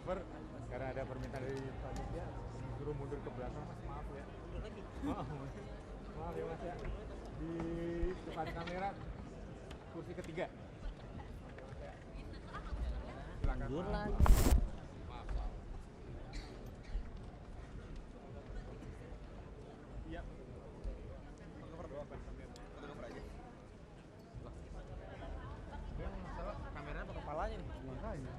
fotografer karena ada permintaan dari panitia disuruh mundur ke belakang. Mas, maaf ya. Mundur lagi. Maaf ya Mas ya. Di depan kamera kursi ketiga. Silakan. Mundur Mas. lagi. Maaf. Iya. Fotografer doang kan kamera. Fotografer aja. Yang masalah kameranya atau kepalanya nih? Makanya.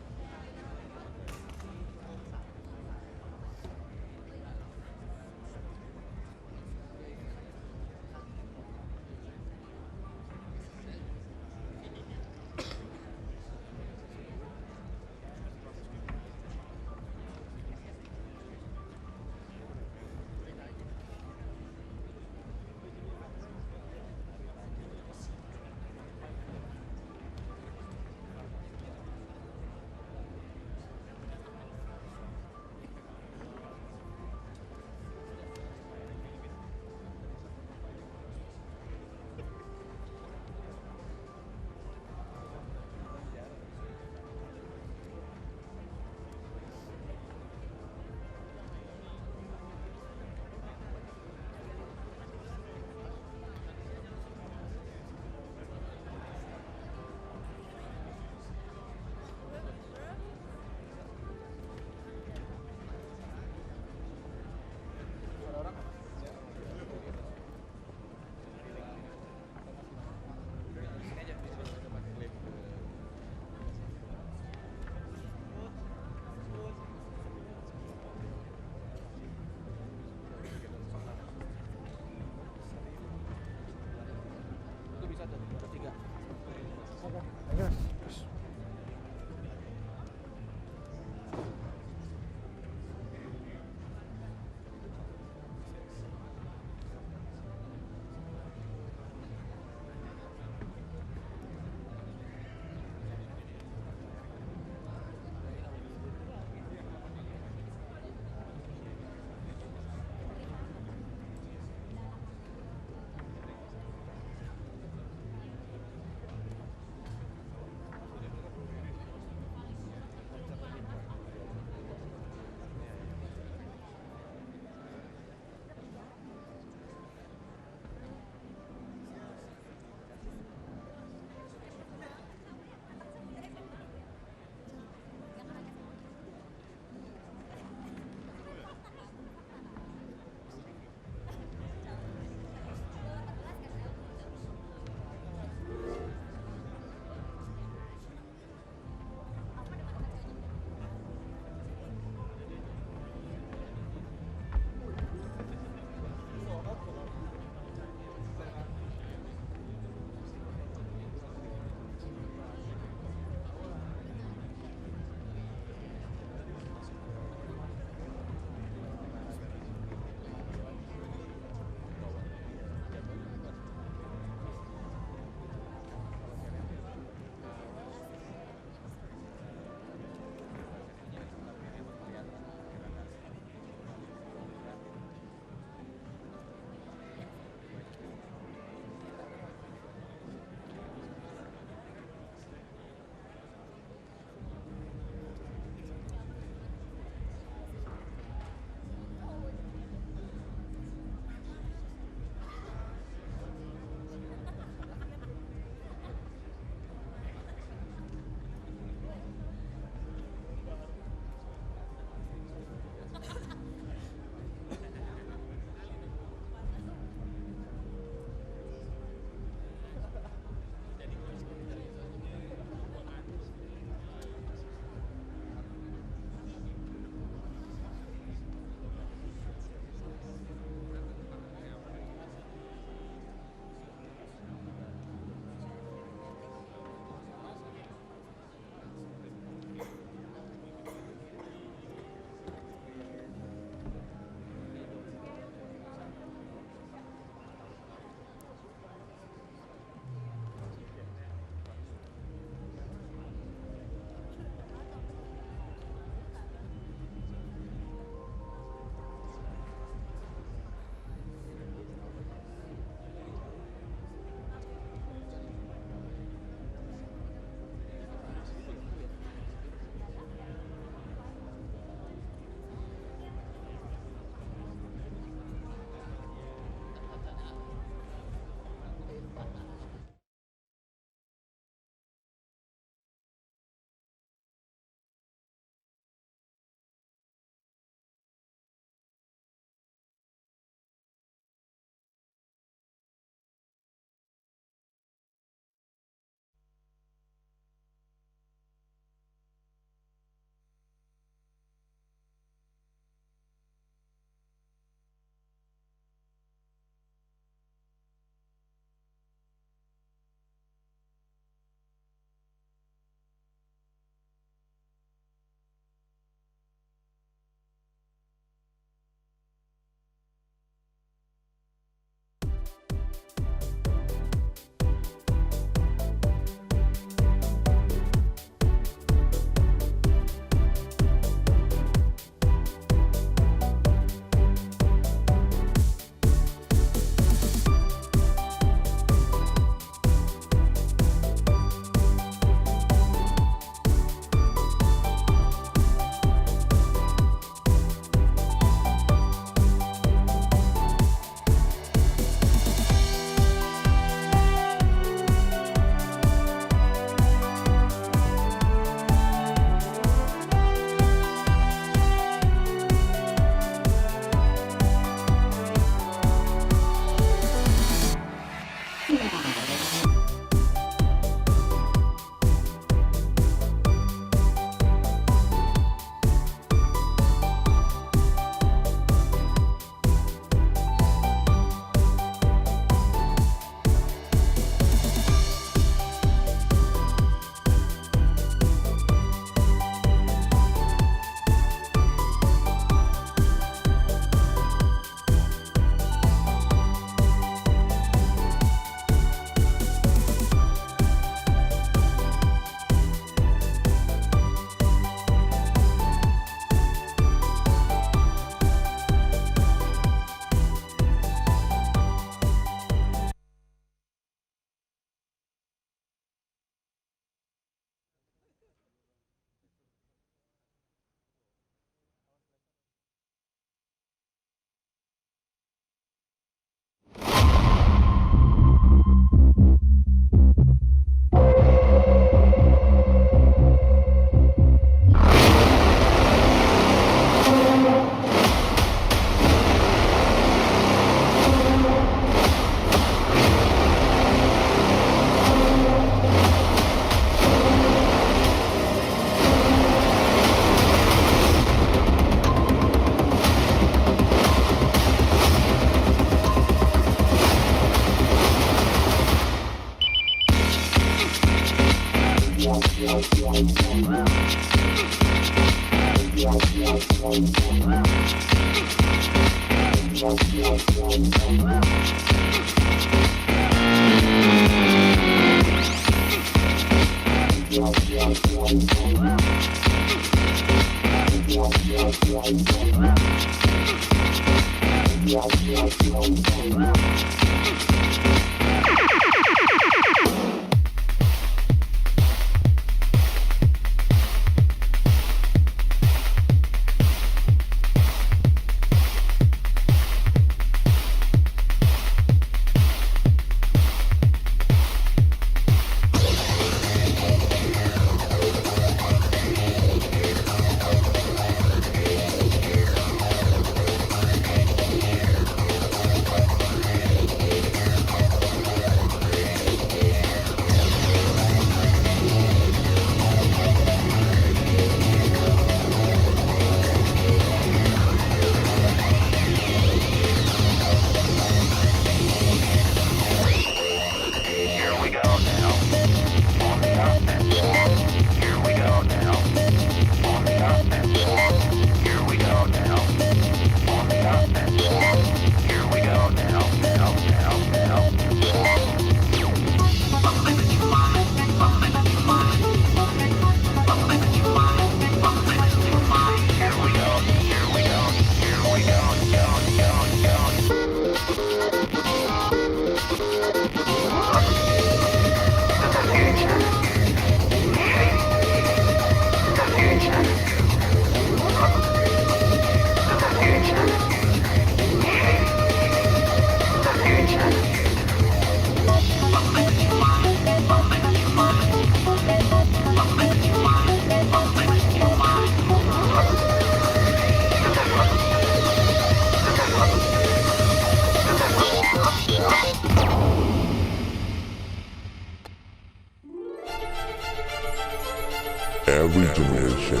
Every generation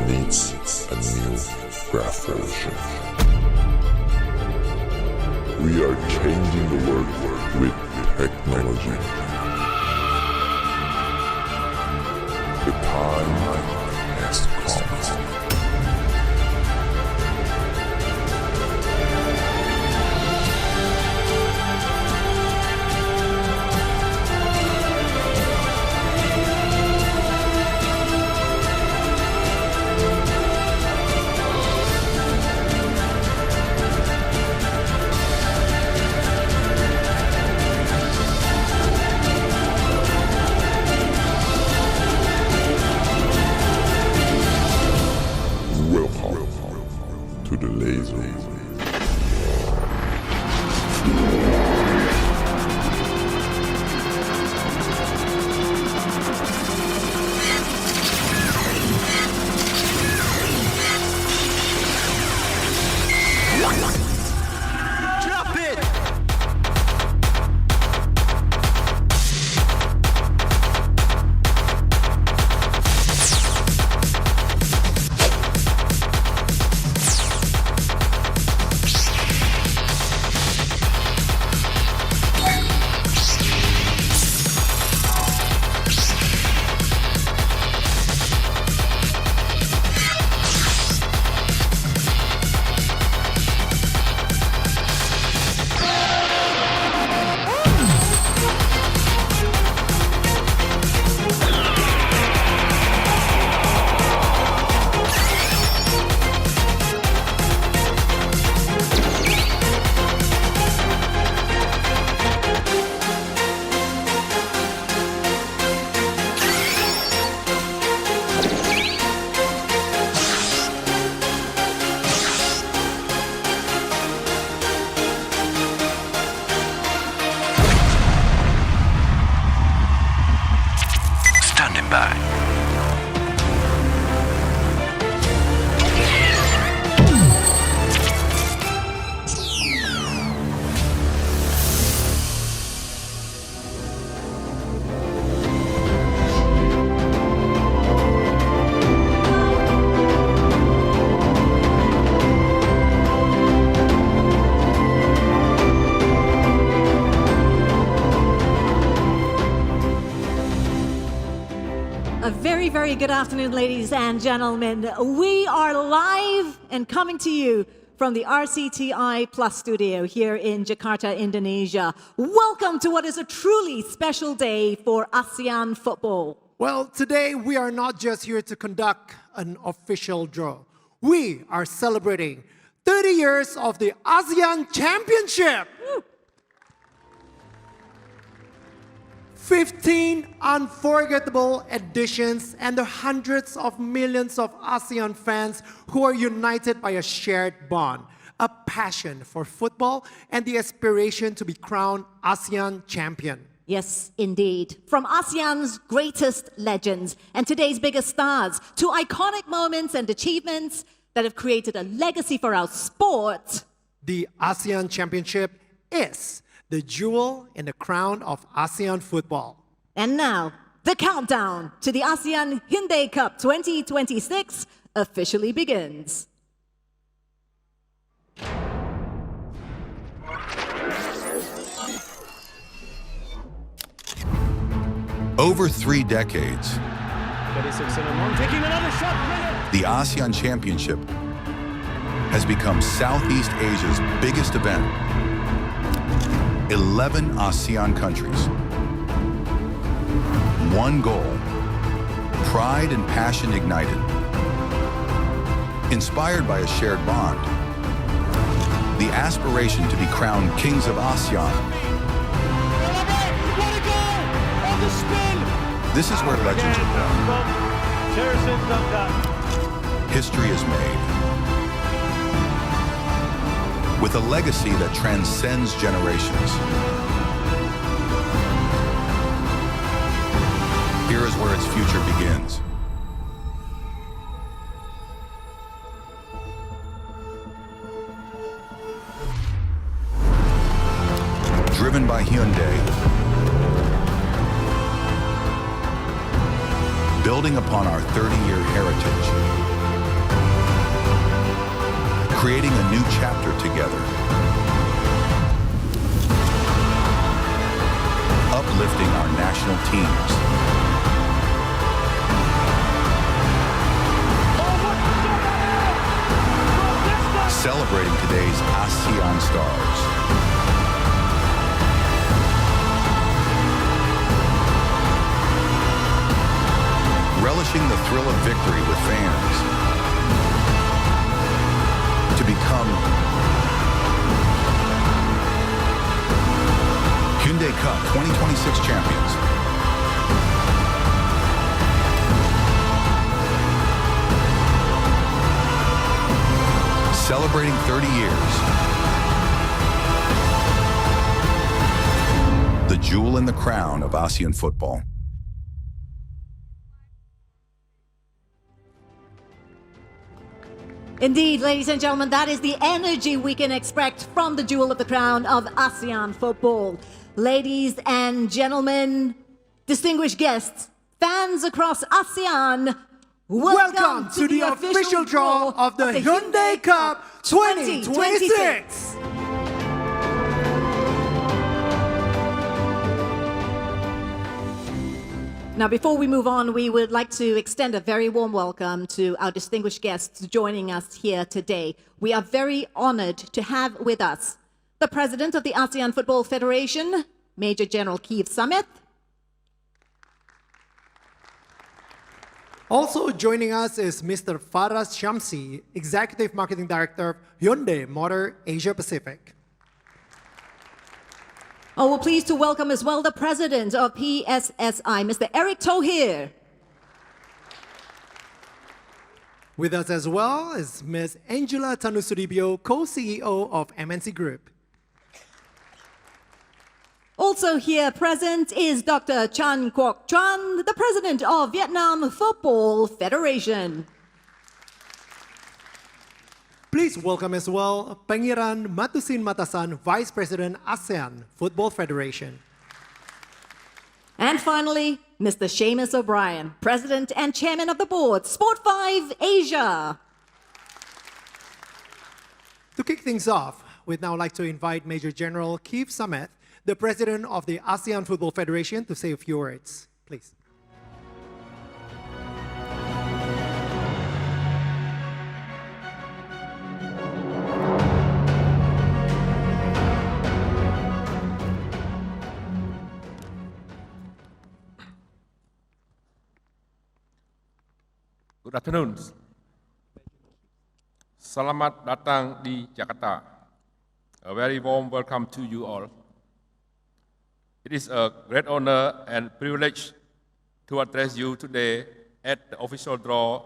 needs a new revolution. We are changing the world with technology. The time has come. very good afternoon, ladies and gentlemen. We are live and coming to you from the RCTI Plus studio here in Jakarta, Indonesia. Welcome to what is a truly special day for ASEAN football. Well, today we are not just here to conduct an official draw. We are celebrating 30 years of the ASEAN Championship. Woo. 15 unforgettable editions and the hundreds of millions of ASEAN fans who are united by a shared bond, a passion for football, and the aspiration to be crowned ASEAN champion. Yes, indeed. From ASEAN's greatest legends and today's biggest stars to iconic moments and achievements that have created a legacy for our sport. The ASEAN Championship is the jewel in the crown of ASEAN football. And now, the countdown to the ASEAN Hyundai Cup 2026 officially begins. Over 3 decades, Taking another shot. the ASEAN Championship has become Southeast Asia's biggest event. 11 ASEAN countries. One goal, pride and passion ignited. Inspired by a shared bond. The aspiration to be crowned kings of ASEAN. What a goal! On the spin! This is where legends are born. Harrison History is made. With a legacy that transcends generations. Here is where its future begins. Driven by Hyundai, building upon our 30-year heritage, creating a new chapter together, uplifting our national teams, celebrating today's ASEAN stars, relishing the thrill of victory with fans, to become Hyundai Cup 2026 champions. Celebrating 30 years. The jewel in the crown of ASEAN football. Indeed, ladies and gentlemen, that is the energy we can expect from the jewel of the crown of ASEAN football. Ladies and gentlemen, distinguished guests, fans across ASEAN, Welcome to the official draw of the Hyundai Cup 2026. Now, before we move on, we would like to extend a very warm welcome to our distinguished guests joining us here today. We are very honored to have with us the President of the ASEAN Football Federation, Major General Keith Sameth. Also joining us is Mr. Faraz Shamsi, Executive Marketing Director of Hyundai Motor Asia Pacific. Oh, we're pleased to welcome as well the President of PSSI, Mr. Eric Tohir. With us as well is Ms. Angela Tanusudibio, Co-CEO of MNC Group. Also here present is Dr. Chan Quoc Tran, the President of Vietnam Football Federation. Please welcome as well Pangeran Matusin Matasan, Vice President ASEAN Football Federation. And finally, Mr. Seamus O'Brien, President and Chairman of the Board, Sportfive Asia. To kick things off, we'd now like to invite Major General Keith Sameth, the President of the ASEAN Football Federation, to say a few words, please. Good afternoon. Selamat datang di Jakarta. A very warm welcome to you all. It is a great honor and privilege to address you today at the official draw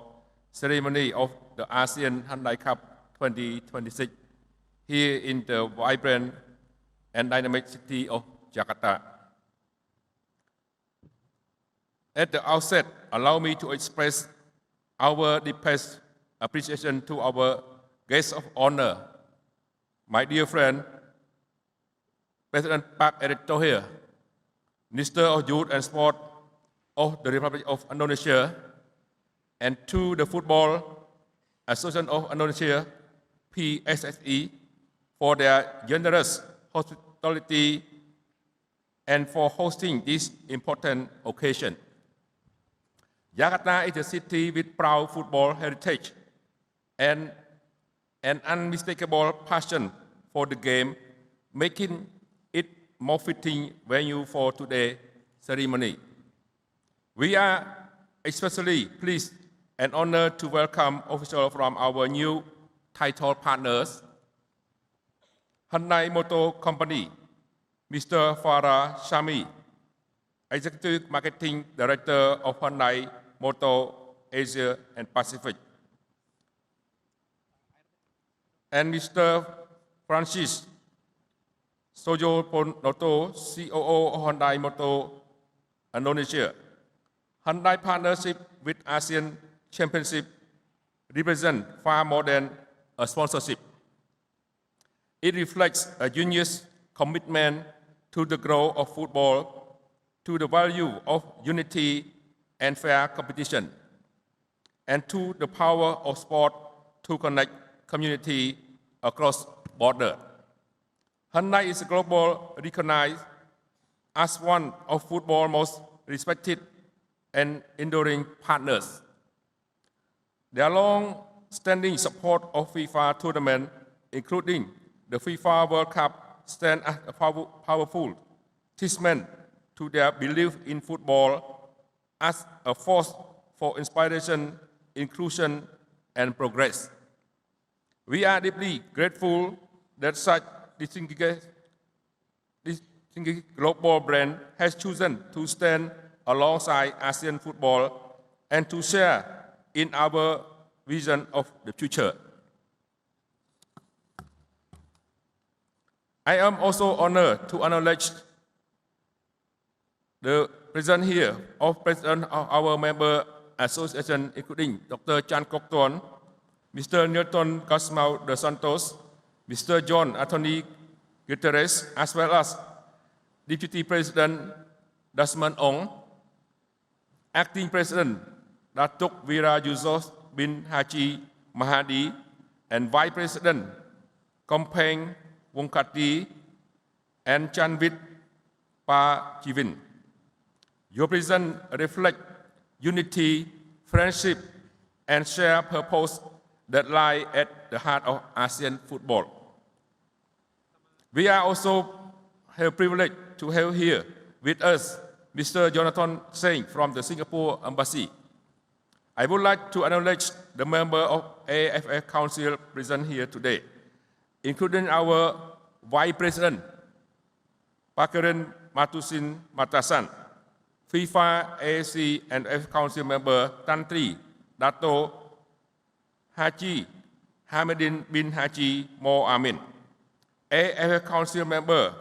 ceremony of the ASEAN Hyundai Cup 2026 here in the vibrant and dynamic city of Jakarta. At the outset, allow me to express our deepest appreciation to our guests of honor, my dear friend, President Park Erick Thohir, Minister of Youth and Sport of the Republic of Indonesia, and to the Football Association of Indonesia, PSSI, for their generous hospitality and for hosting this important occasion. Jakarta is a city with proud football heritage and an unmistakable passion for the game, making it more fitting venue for today's ceremony. We are especially pleased and honored to welcome officials from our new title partners, Hyundai Motor Company, Mr. Farah Shami, Executive Marketing Director of Hyundai Motor Asia and Pacific, and Mr. Francis Sojoponoto, COO of Hyundai Motor Indonesia. Hyundai partnership with ASEAN Championship represents far more than a sponsorship. It reflects a unious commitment to the growth of football, to the value of unity and fair competition, and to the power of sport to connect community across borders. Hyundai is globally recognized as one of football's most respected and enduring partners. Their long-standing support of FIFA tournaments, including the FIFA World Cup, stands as a powerful testament to their belief in football as a force for inspiration, inclusion, and progress. We are deeply grateful that such distinguished global brand has chosen to stand alongside ASEAN football and to share in our vision of the future. I am also honored to acknowledge the presence here of President of our member association, including Dr. Chan Kok Tuan, Mr. Newton Casmau de Santos, Mr. John Anthony Guterres, as well as Deputy President Desmond Ong, Acting President Datuk Wira Yusuf bin Haji Mahadi, and Vice President Kompeng Wongkati and Chanvit Pa Jivin. Your presence reflects unity, friendship, and shared purpose that lie at the heart of ASEAN football. We are also privileged to have here with us Mr. Jonathan Singh from the Singapore Embassy. I would like to acknowledge the member of AFF Council present here today, including our Vice President, Pakirin Matusin Matasan, FIFA, ASC, and AFF Council member Tan Tri Dato Haji Hamidin bin Haji Mo Amin, AFF Council member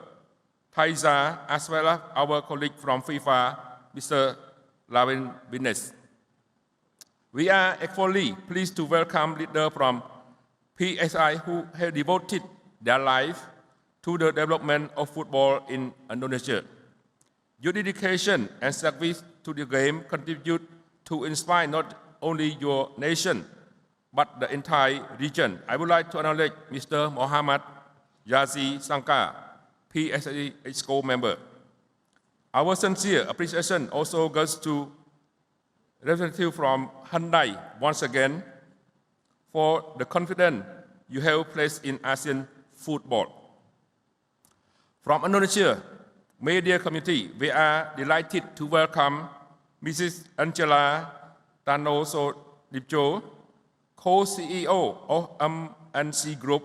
Faiza, as well as our colleague from FIFA, Mr. Lavin Bines. We are equally pleased to welcome leaders from PSI who have devoted their life to the development of football in Indonesia. Your dedication and service to the game contribute to inspire not only your nation, but the entire region. I would like to acknowledge Mr. Mohammad Yazi Sangka, PSI EXCO member. Our sincere appreciation also goes to representative from Hyundai once again for the confidence you have placed in ASEAN football. From Indonesia media community, we are delighted to welcome Mrs. Angela Tanoso Lipcho, co-CEO of MNC Group,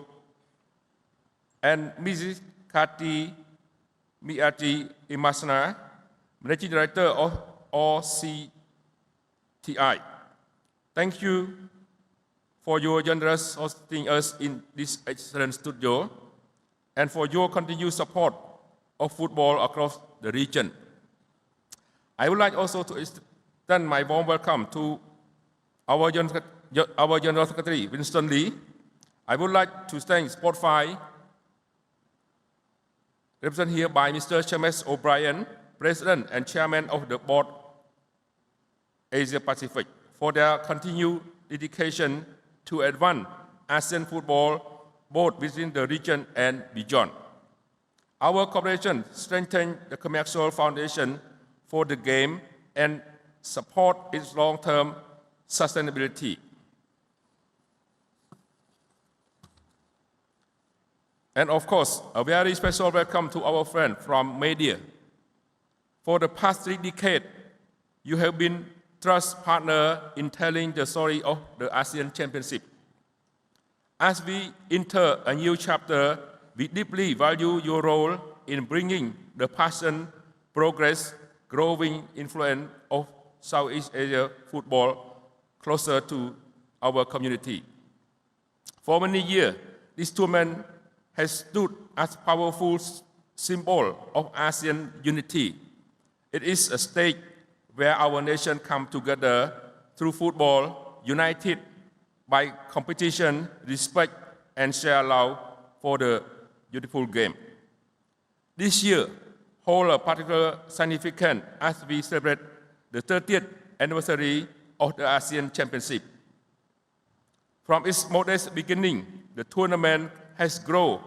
and Mrs. Kati Miati Imasna, Managing Director of OCTI. Thank you for your generous hosting us in this excellent studio and for your continued support of football across the region. I would like also to extend my warm welcome to our General Secretary, Winston Lee. I would like to thank Sportfive, represented here by Mr. James O'Brien, President and Chairman of the Board Asia Pacific, for their continued dedication to advance ASEAN football both within the region and beyond. Our cooperation strengthens the commercial foundation for the game and support its long-term sustainability. And of course, a very special welcome to our friend from media. For the past 3 decades, you have been trust partner in telling the story of the ASEAN Championship. As we enter a new chapter, we deeply value your role in bringing the passion, progress, growing influence of Southeast Asia football closer to our community. For many years, this tournament has stood as a powerful symbol of ASEAN unity. It is a stage where our nation come together through football, united by competition, respect, and share love for the beautiful game. This year holds a particular significance as we celebrate the 30th anniversary of the ASEAN Championship. From its modest beginning, the tournament has grown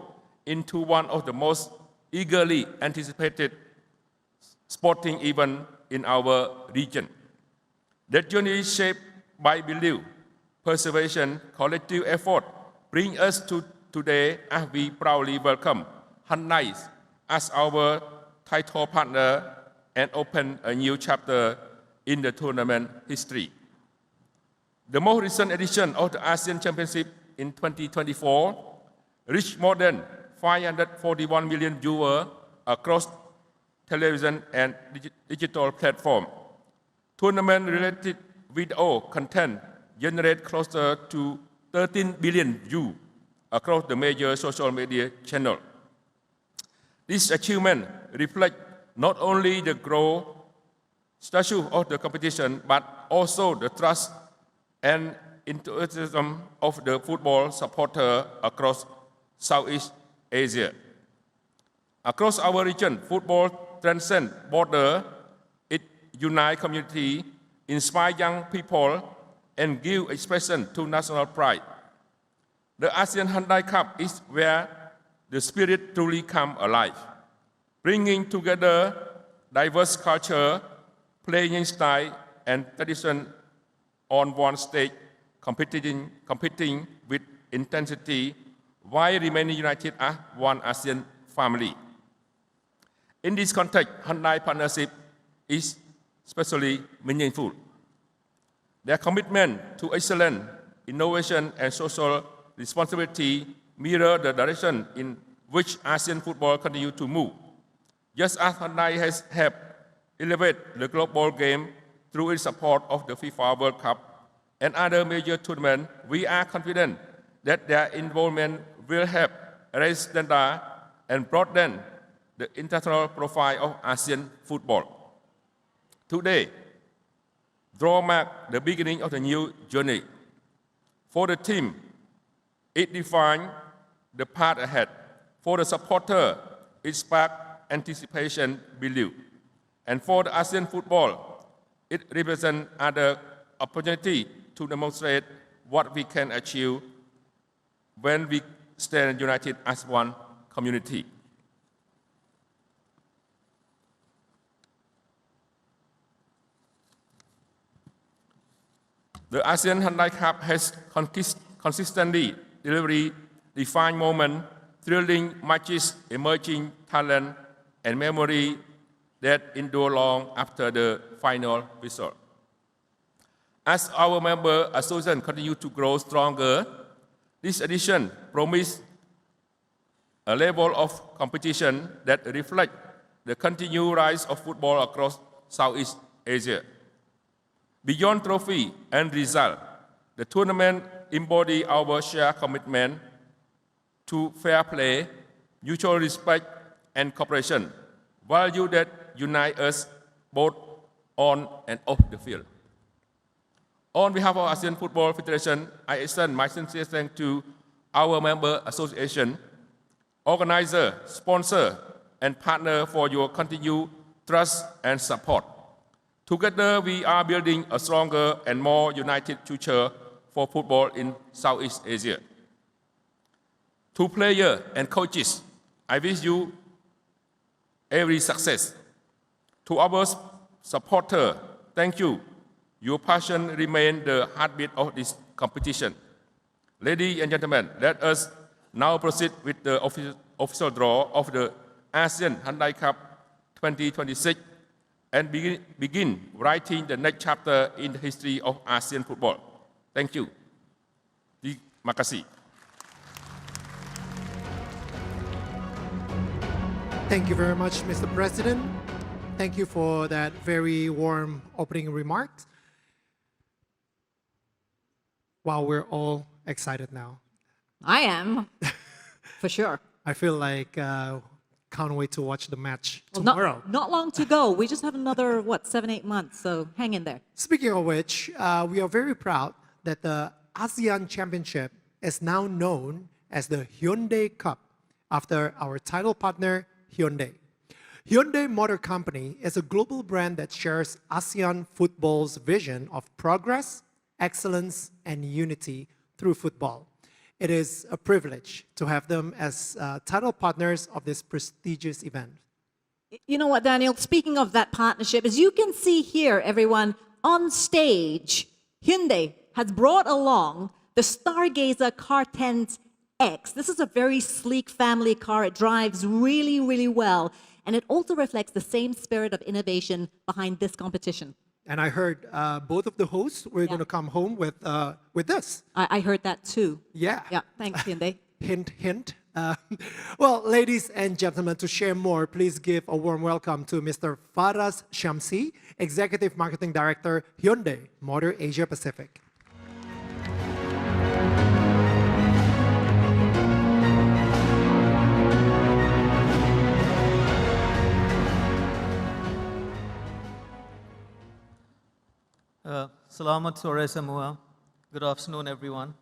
into one of the most eagerly anticipated sporting events in our region. That journey is shaped by belief, perseverance, collective effort, bring us to today as we proudly welcome Hyundai as our title partner and open a new chapter in the tournament history. The most recent edition of the ASEAN Championship in 2024 reached more than 541 million viewers across television and digital platforms. Tournament-related video content generated closer to 13 billion views across the major social media channels. This achievement reflects not only the growth stature of the competition, but also the trust and enthusiasm of the football supporters across Southeast Asia. Across our region, football transcends borders, it unites community, inspires young people, and gives expression to national pride. The ASEAN Hyundai Cup is where the spirit truly comes alive, bringing together diverse culture, playing style, and tradition on one stage, competing with intensity while remaining united as one ASEAN family. In this context, Hyundai partnership is especially meaningful. Their commitment to excellence, innovation, and social responsibility mirror the direction in which ASEAN football continues to move. Just as Hyundai has helped elevate the global game through its support of the FIFA World Cup and other major tournaments, we are confident that their involvement will help raise standards and broaden the international profile of ASEAN football. Today, draw mark the beginning of the new journey. For the team, it defines the path ahead. For the supporter, it sparks anticipation, belief. And for the ASEAN football, it represents another opportunity to demonstrate what we can achieve when we stand united as one community. The ASEAN Hyundai Cup has consistently delivered defined moments, thrilling matches, emerging talent, and memory that endure long after the final result. As our member association continue to grow stronger, this edition promises a level of competition that reflects the continued rise of football across Southeast Asia. Beyond trophy and result, the tournament embodies our shared commitment to fair play, mutual respect, and cooperation, values that unite us both on and off the field. On behalf of ASEAN Football Federation, I extend my sincere thanks to our member association, organizer, sponsor, and partner for your continued trust and support. Together, we are building a stronger and more united future for football in Southeast Asia. To players and coaches, I wish you every success. To our supporters, thank you. Your passion remains the heartbeat of this competition. Ladies and gentlemen, let us now proceed with the official draw of the ASEAN Hyundai Cup 2026 and begin writing the next chapter in the history of ASEAN football. Thank you. Terima kasih. Thank you very much, Mr. President. Thank you for that very warm opening remarks. Wow, we're all excited now. I am, for sure. I feel like can't wait to watch the match tomorrow. Not long to go. We just have another, 7-8 months, so hang in there. Speaking of which, we are very proud that the ASEAN Championship is now known as the Hyundai Cup after our title partner, Hyundai. Hyundai Motor Company is a global brand that shares ASEAN football's vision of progress, excellence, and unity through football. It is a privilege to have them as title partners of this prestigious event. You know what, Daniel? Speaking of that partnership, as you can see here, everyone, on stage, Hyundai has brought along the Stargazer Car 10X. This is a very sleek family car. It drives really, really well. And it also reflects the same spirit of innovation behind this competition. And I heard both of the hosts were going to come home with this. I heard that too. Yeah. Yeah, thanks, Hyundai. Hint, hint. Well, ladies and gentlemen, to share more, please give a warm welcome to Mr. Faraz Shamsi, Executive Marketing Director, Hyundai Motor Asia Pacific. Selamat sore semua. Good afternoon, everyone.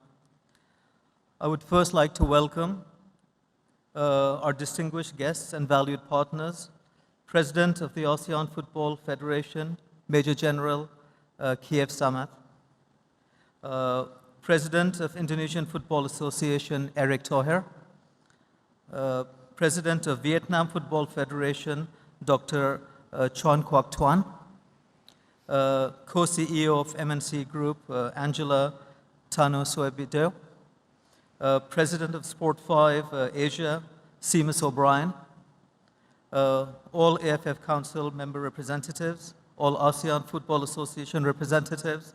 I would first like to welcome our distinguished guests and valued partners, President of the ASEAN Football Federation, Major General Kiev Samat, President of Indonesian Football Association, Eric Thoher, President of Vietnam Football Federation, Dr. Chon Quoc Tuan, co-CEO of MNC Group, Angela Tano Soebito, President of Sportfive Asia, Seamus O'Brien, all AFF Council member representatives, all ASEAN Football Association representatives,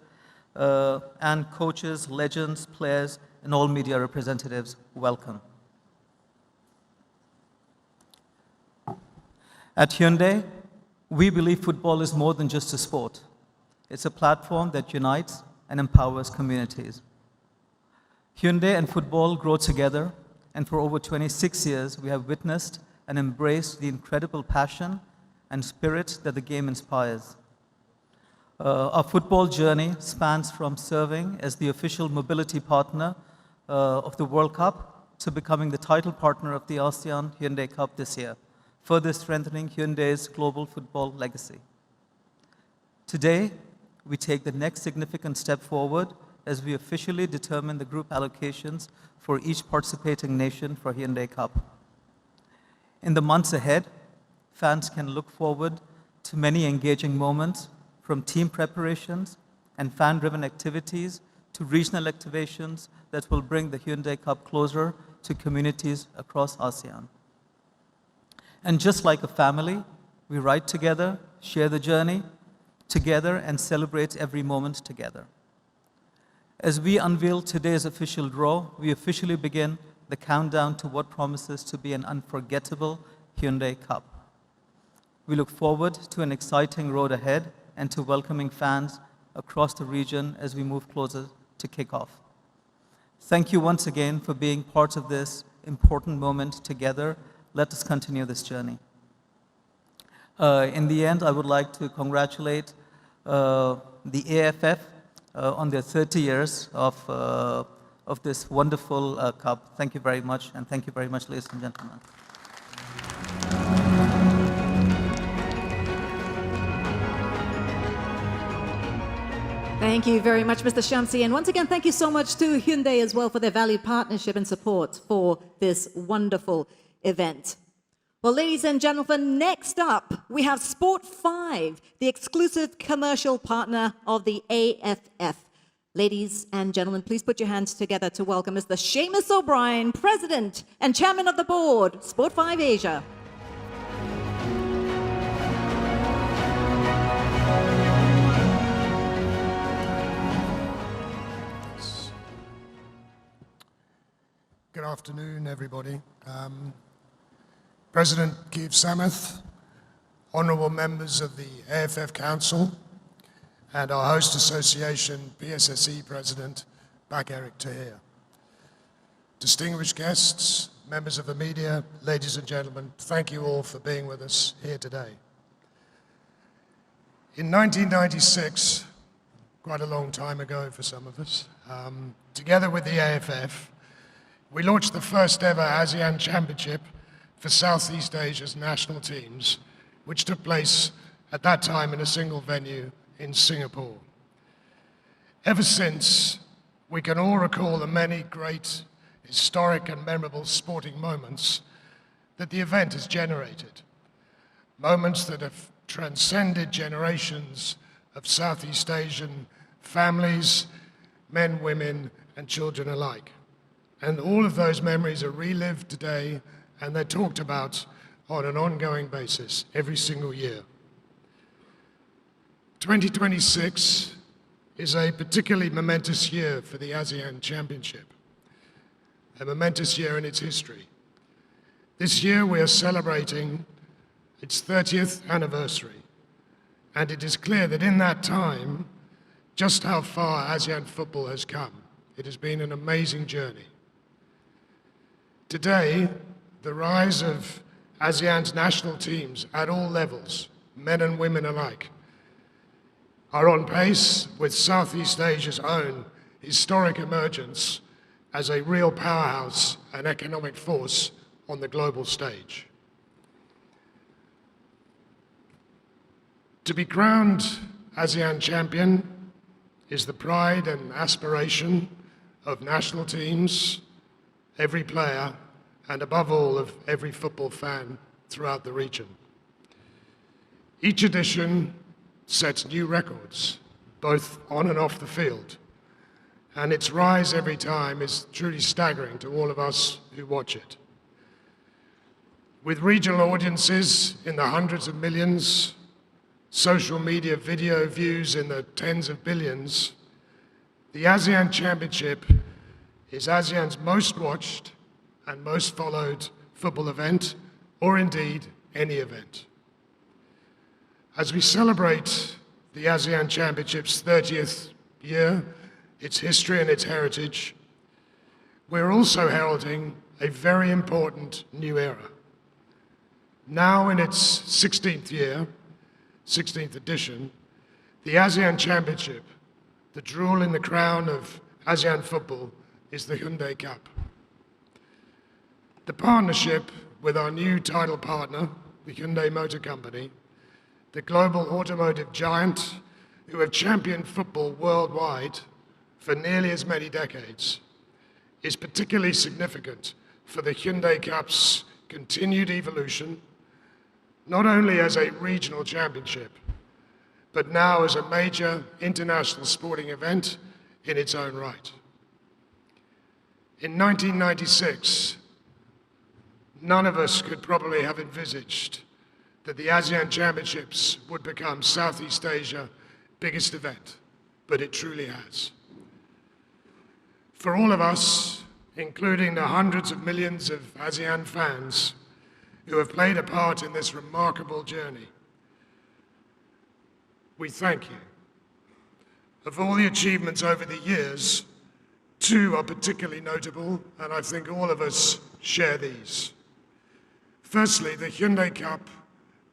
and coaches, legends, players, and all media representatives, welcome. At Hyundai, we believe football is more than just a sport. It's a platform that unites and empowers communities. Hyundai and football grow together, and for over 26 years, we have witnessed and embraced the incredible passion and spirit that the game inspires. Our football journey spans from serving as the official mobility partner of the World Cup to becoming the title partner of the ASEAN Hyundai Cup this year, further strengthening Hyundai's global football legacy. Today, we take the next significant step forward as we officially determine the group allocations for each participating nation for Hyundai Cup. In the months ahead, fans can look forward to many engaging moments, from team preparations and fan-driven activities to regional activations that will bring the Hyundai Cup closer to communities across ASEAN. And just like a family, we ride together, share the journey together, and celebrate every moment together. As we unveil today's official draw, we officially begin the countdown to what promises to be an unforgettable Hyundai Cup. We look forward to an exciting road ahead and to welcoming fans across the region as we move closer to kickoff. Thank you once again for being part of this important moment together. Let us continue this journey. In the end, I would like to congratulate the AFF on their 30 years of this wonderful cup. Thank you very much, and thank you very much, ladies and gentlemen. Thank you very much, Mr. Shamsi. And once again, thank you so much to Hyundai as well for their valued partnership and support for this wonderful event. Well, ladies and gentlemen, next up, we have Sportfive, the exclusive commercial partner of the AFF. Ladies and gentlemen, please put your hands together to welcome Mr. Seamus O'Brien, President and Chairman of the Board, Sportfive Asia. Good afternoon, everybody. President Keith Samath, honourable members of the AFF Council, and our host association, PSSE President, Pak Eric Tahir. Distinguished guests, members of the media, ladies and gentlemen, thank you all for being with us here today. In 1996, quite a long time ago for some of us, together with the AFF, we launched the first ever ASEAN Championship for Southeast Asia's national teams, which took place at that time in a single venue in Singapore. Ever since, we can all recall the many great, historic and memorable sporting moments that the event has generated. Moments that have transcended generations of Southeast Asian families, men, women, and children alike. And all of those memories are relived today, and they're talked about on an ongoing basis every single year. 2026 is a particularly momentous year for the ASEAN Championship, a momentous year in its history. This year we are celebrating its 30th anniversary, and it is clear that in that time, just how far ASEAN football has come. It has been an amazing journey. Today, the rise of ASEAN's national teams at all levels, men and women alike, are on pace with Southeast Asia's own historic emergence as a real powerhouse and economic force on the global stage. To be crowned ASEAN champion is the pride and aspiration of national teams, every player, and above all, of every football fan throughout the region. Each edition sets new records, both on and off the field, and its rise every time is truly staggering to all of us who watch it. With regional audiences in the hundreds of millions, social media video views in the tens of billions, the ASEAN Championship is ASEAN's most watched and most followed football event, or indeed any event. As we celebrate the ASEAN Championship's 30th year, its history and its heritage, we're also heralding a very important new era. Now in its 16th year, 16th edition, the ASEAN Championship, the jewel in the crown of ASEAN football, is the Hyundai Cup. The partnership with our new title partner, the Hyundai Motor Company, the global automotive giant who have championed football worldwide for nearly as many decades, is particularly significant for the Hyundai Cup's continued evolution, not only as a regional championship, but now as a major international sporting event in its own right. In 1996, none of us could probably have envisaged that the ASEAN Championships would become Southeast Asia's biggest event, but it truly has. For all of us, including the hundreds of millions of ASEAN fans who have played a part in this remarkable journey, we thank you. Of all the achievements over the years, two are particularly notable, and I think all of us share these. Firstly, the Hyundai Cup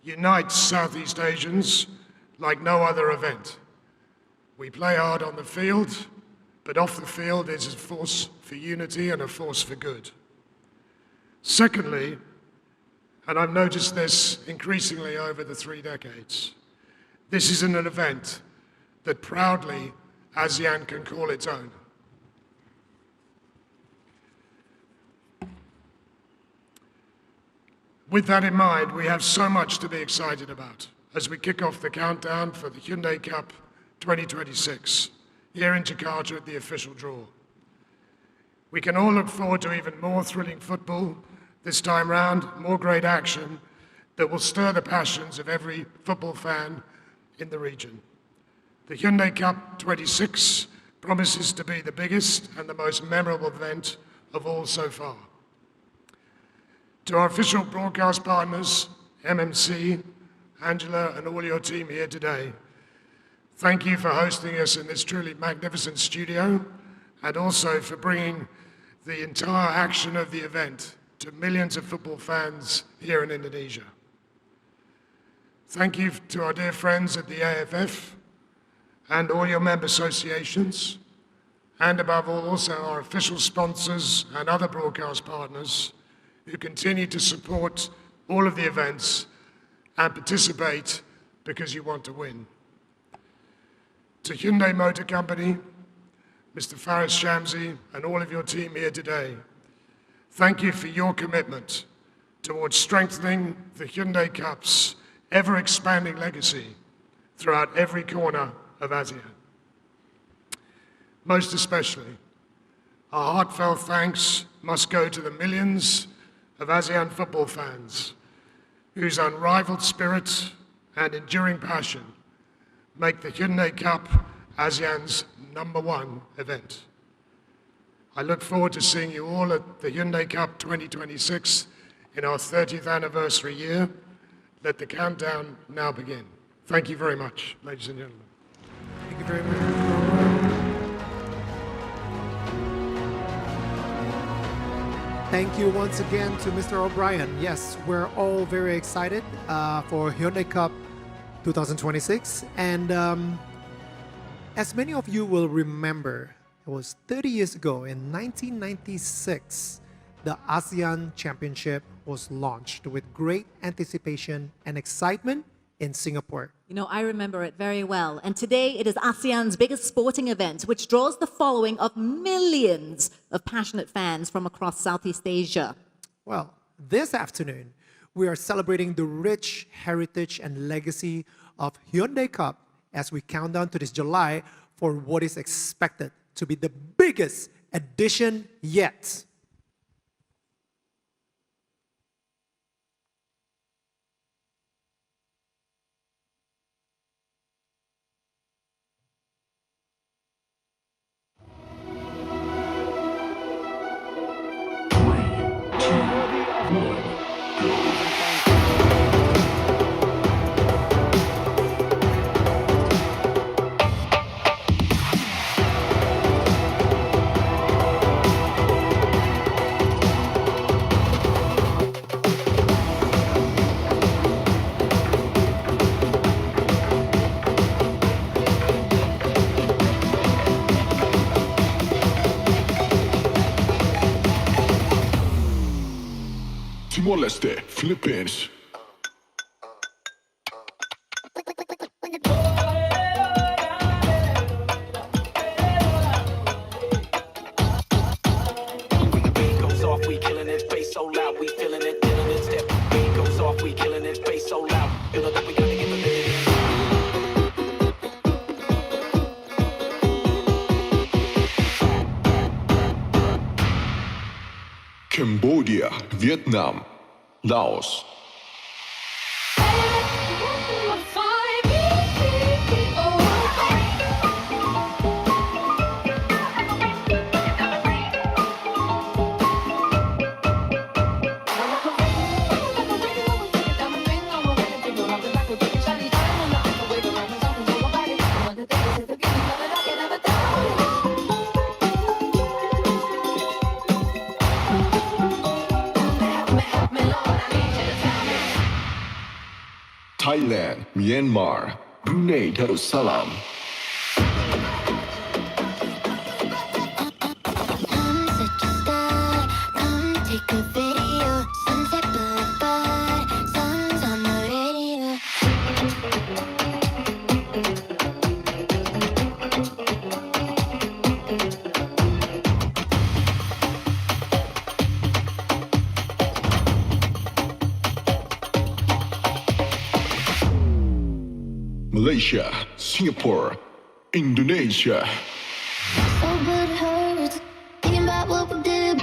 unites Southeast Asians like no other event. We play hard on the field, but off the field it is a force for unity and a force for good. Secondly, and I've noticed this increasingly over the 3 decades, this is an event that proudly ASEAN can call its own. With that in mind, we have so much to be excited about as we kick off the countdown for the Hyundai Cup 2026 here in Jakarta at the official draw. We can all look forward to even more thrilling football this time round, more great action that will stir the passions of every football fan in the region. The Hyundai Cup 26 promises to be the biggest and the most memorable event of all so far. To our official broadcast partners, MMC, Angela, and all your team here today, thank you for hosting us in this truly magnificent studio, and also for bringing the entire action of the event to millions of football fans here in Indonesia. Thank you to our dear friends at the AFF and all your member associations, and above all also our official sponsors and other broadcast partners who continue to support all of the events and participate because you want to win. To Hyundai Motor Company, Mr. Faris Shamsi, and all of your team here today, thank you for your commitment towards strengthening the Hyundai Cup's ever-expanding legacy throughout every corner of ASEAN. Most especially, our heartfelt thanks must go to the millions of ASEAN football fans whose unrivaled spirit and enduring passion make the Hyundai Cup ASEAN's #1 event. I look forward to seeing you all at the Hyundai Cup 2026 in our 30th anniversary year. Let the countdown now begin. Thank you very much, ladies and gentlemen. Thank you very much. Thank you once again to Mr. O'Brien. Yes, we're all very excited for Hyundai Cup 2026. And as many of you will remember, it was 30 years ago in 1996, the ASEAN Championship was launched with great anticipation and excitement in Singapore. You know, I remember it very well. And today it is ASEAN's biggest sporting event, which draws the following of millions of passionate fans from across Southeast Asia. Well, this afternoon, we are celebrating the rich heritage and legacy of Hyundai Cup as we count down to this July for what is expected to be the biggest edition yet. Timor-Leste, Philippines. Cambodia, Vietnam, Laos. Thailand, Myanmar, Brunei Darussalam. Come set your sky, come take a video. Sunset Boulevard, songs on the radio. Malaysia, Singapore, Indonesia. So good it hurts, thinking about what we did.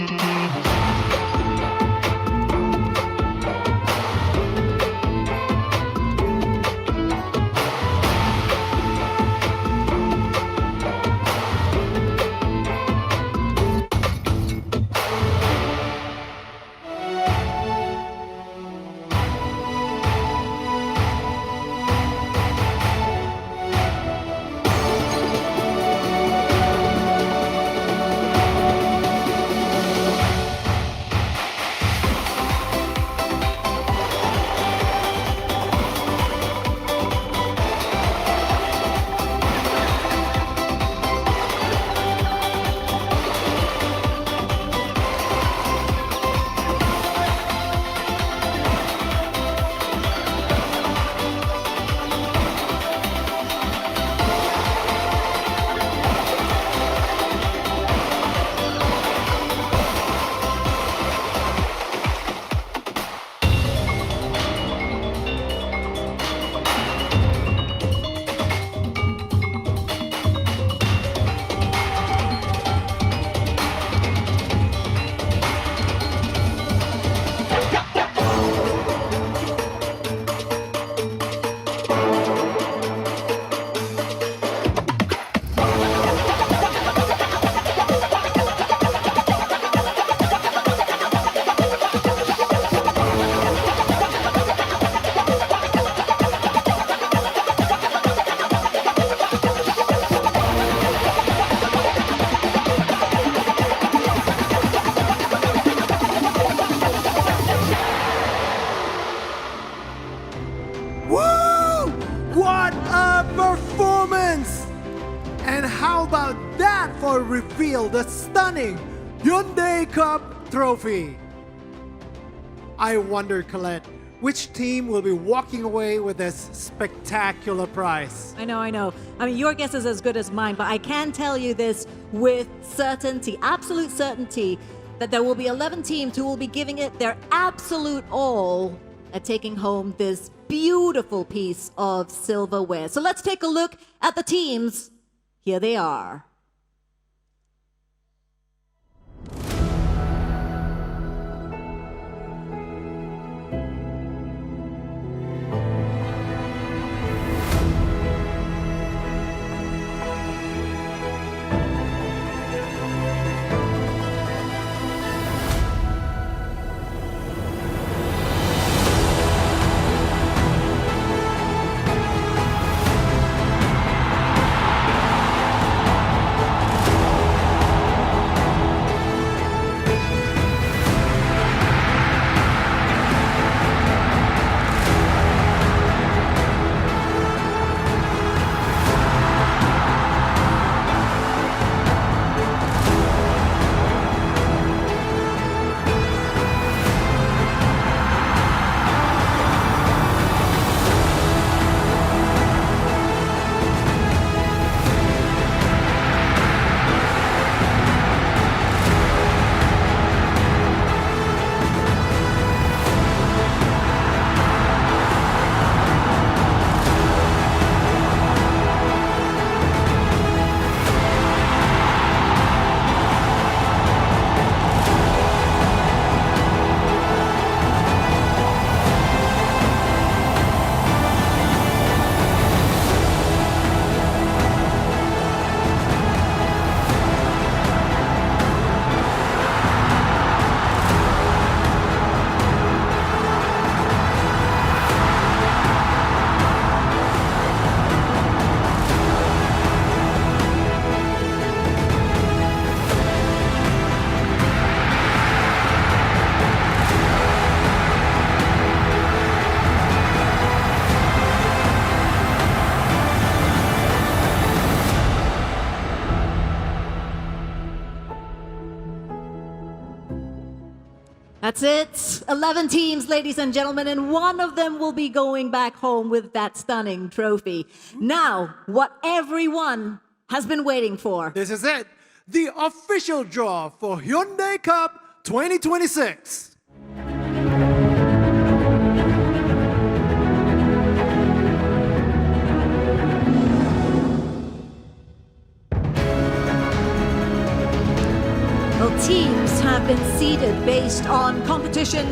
Woo! What a performance! And how about that for reveal the stunning Hyundai Cup trophy? I wonder, Colette, which team will be walking away with this spectacular prize? I know. I mean, your guess is as good as mine, but I can tell you this with certainty, absolute certainty, that there will be 11 teams who will be giving it their absolute all at taking home this beautiful piece of silverware. So let's take a look at the teams. Here they are. That's it. 11 teams, ladies and gentlemen, and one of them will be going back home with that stunning trophy. Now, what everyone has been waiting for. This is it. The official draw for Hyundai Cup 2026. Well, teams have been seeded based on competition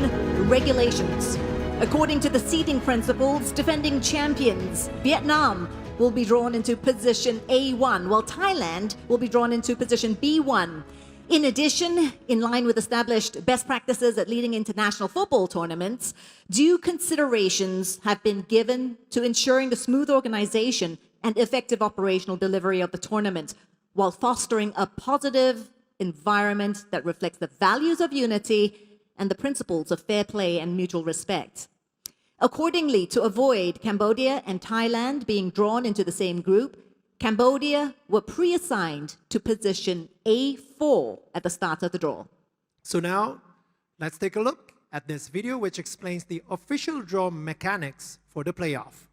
regulations. According to the seeding principles, defending champions, Vietnam will be drawn into position A1, while Thailand will be drawn into position B1. In addition, in line with established best practices at leading international football tournaments, due considerations have been given to ensuring the smooth organization and effective operational delivery of the tournament, while fostering a positive environment that reflects the values of unity and the principles of fair play and mutual respect. Accordingly, to avoid Cambodia and Thailand being drawn into the same group, Cambodia were pre-assigned to position A4 at the start of the draw. So now, let's take a look at this video which explains the official draw mechanics for the playoff.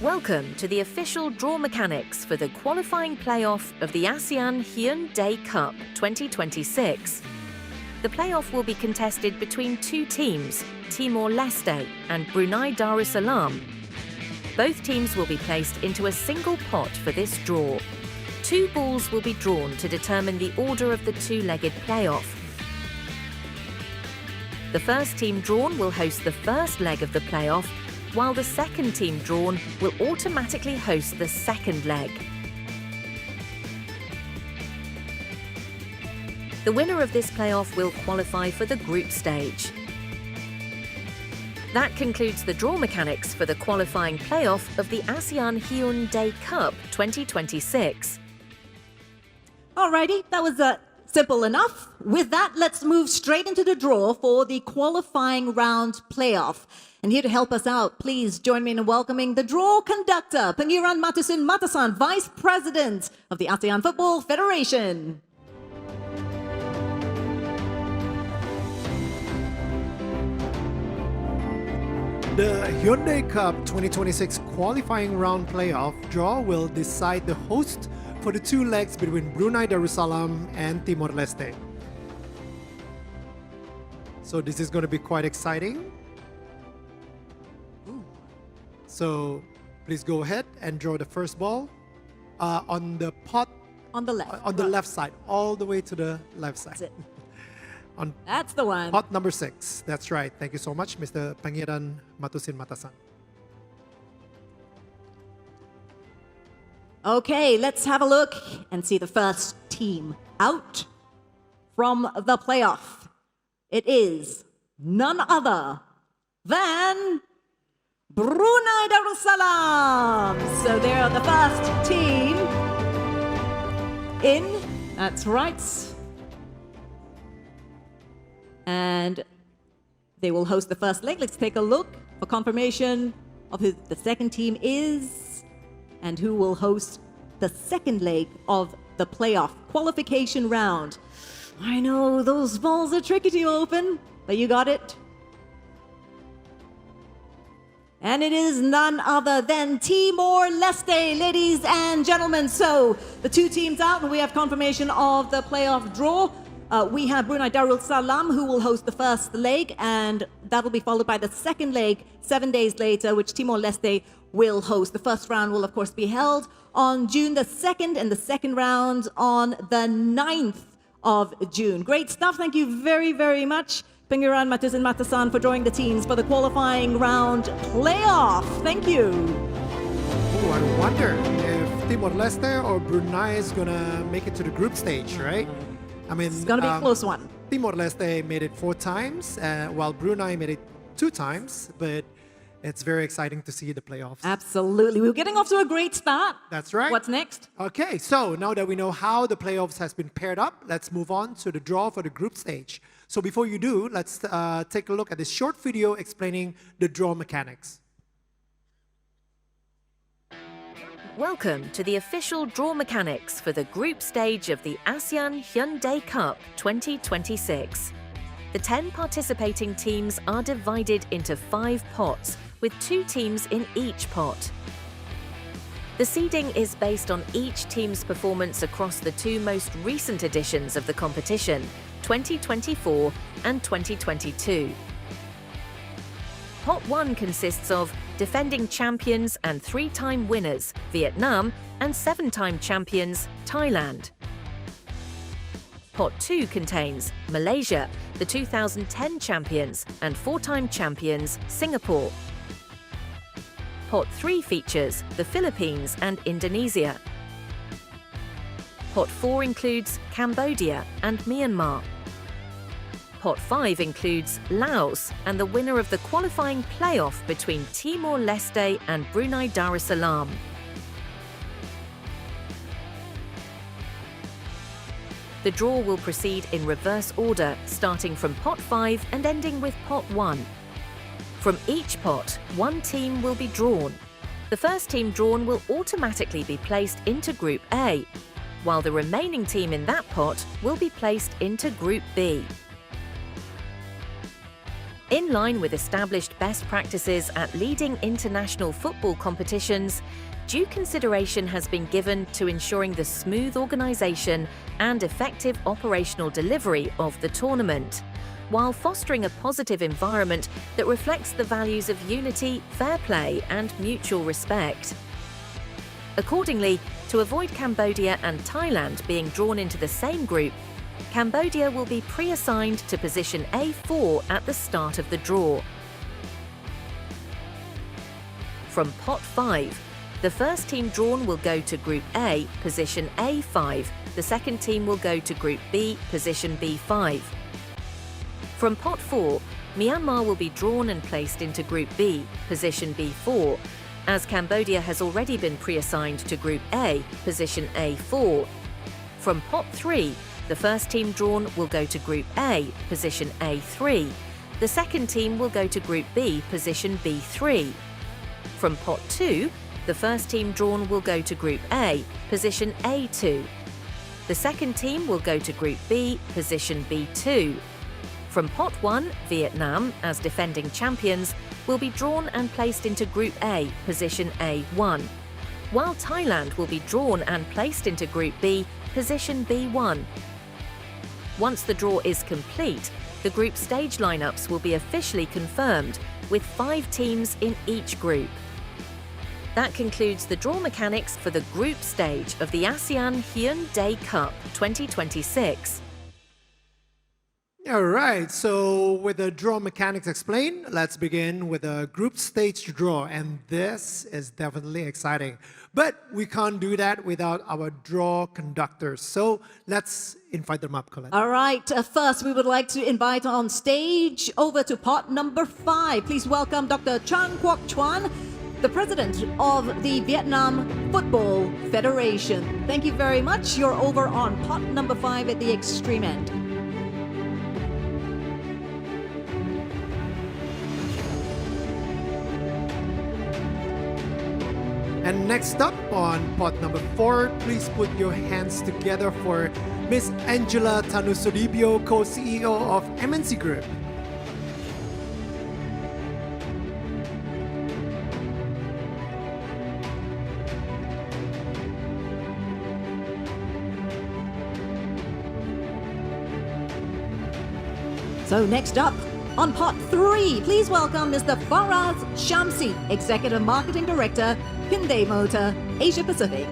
Welcome to the official draw mechanics for the qualifying playoff of the ASEAN Hyundai Cup 2026. The playoff will be contested between two teams, Timor-Leste and Brunei Darussalam. Both teams will be placed into a single pot for this draw. Two balls will be drawn to determine the order of the two-legged playoff. The first team drawn will host the first leg of the playoff, while the second team drawn will automatically host the second leg. The winner of this playoff will qualify for the group stage. That concludes the draw mechanics for the qualifying playoff of the ASEAN Hyundai Cup 2026. Alrighty, that was simple enough. With that, let's move straight into the draw for the qualifying round playoff. And here to help us out, please join me in welcoming the draw conductor, Pangeran Matusin Matasan, Vice President of the ASEAN Football Federation. The Hyundai Cup 2026 qualifying round playoff draw will decide the host for the two legs between Brunei Darussalam and Timor-Leste. So this is going to be quite exciting. So please go ahead and draw the first ball on the pot. On the left. On the left side, all the way to the left side. That's it. On That's the one. pot number 6. That's right. Thank you so much, Mr. Pangeran Matusin Matasan. Okay, let's have a look and see the first team out from the playoff. It is none other than Brunei Darussalam. So they are the first team in. That's right. And they will host the first leg. Let's take a look for confirmation of who the second team is and who will host the second leg of the playoff qualification round. I know those balls are tricky to open, but you got it. And it is none other than Timor-Leste, ladies and gentlemen. So the two teams out, and we have confirmation of the playoff draw. We have Brunei Darussalam, who will host the first leg, and that'll be followed by the second leg 7 days later, which Timor-Leste will host. The first round will, of course, be held on June the 2nd, and the second round on the 9th of June. Great stuff. Thank you very, very much, Pangeran Matusin Matasan, for drawing the teams for the qualifying round playoff. Thank you. Oh, I wonder if Timor-Leste or Brunei is going to make it to the group stage, right? I mean, It's going to be a close one. Timor-Leste made it 4 times, while Brunei made it 2 times, but it's very exciting to see the playoffs. Absolutely. We're getting off to a great start. That's right. What's next? Okay, so now that we know how the playoffs has been paired up, let's move on to the draw for the group stage. So before you do, let's take a look at this short video explaining the draw mechanics. Welcome to the official draw mechanics for the group stage of the ASEAN Hyundai Cup 2026. The 10 participating teams are divided into 5 pots, with 2 teams in each pot. The seeding is based on each team's performance across the 2 most recent editions of the competition, 2024 and 2022. Pot 1 consists of defending champions and 3-time winners, Vietnam, and 7-time champions, Thailand. Pot 2 contains Malaysia, the 2010 champions, and 4-time champions, Singapore. Pot 3 features the Philippines and Indonesia. Pot 4 includes Cambodia and Myanmar. Pot 5 includes Laos and the winner of the qualifying playoff between Timor-Leste and Brunei Darussalam. The draw will proceed in reverse order, starting from Pot 5 and ending with Pot 1. From each pot, 1 team will be drawn. The first team drawn will automatically be placed into Group A, while the remaining team in that pot will be placed into Group B. In line with established best practices at leading international football competitions, due consideration has been given to ensuring the smooth organisation and effective operational delivery of the tournament, while fostering a positive environment that reflects the values of unity, fair play and mutual respect. Accordingly, to avoid Cambodia and Thailand being drawn into the same group, Cambodia will be pre-assigned to position A4 at the start of the draw. From Pot 5, the first team drawn will go to Group A, position A5. The second team will go to Group B, position B5. From Pot 4, Myanmar will be drawn and placed into Group B, position B4, as Cambodia has already been pre-assigned to Group A, position A4. From Pot 3, the first team drawn will go to Group A, position A3. The second team will go to Group B, position B3. From Pot 2, the first team drawn will go to Group A, position A2. The second team will go to Group B, position B2. From Pot 1, Vietnam, as defending champions, will be drawn and placed into Group A, position A1, while Thailand will be drawn and placed into Group B, position B1. Once the draw is complete, the group stage lineups will be officially confirmed, with 5 teams in each group. That concludes the draw mechanics for the group stage of the ASEAN Hyundai Cup 2026. All right, so with the draw mechanics explained, let's begin with a group stage draw, and this is definitely exciting. But we can't do that without our draw conductors, so let's invite them up, Colette. All right, first we would like to invite on stage over to pot number 5. Please welcome Dr. Chan Quoc Chuan, the president of the Vietnam Football Federation. Thank you very much. You're over on pot number 5 at the extreme end. And next up on pot number 4, please put your hands together for Miss Angela Tanusudibio, co-CEO of MNC Group. So next up, on pot 3, please welcome Mr. Faraz Shamsi, Executive Marketing Director, Hyundai Motor, Asia Pacific.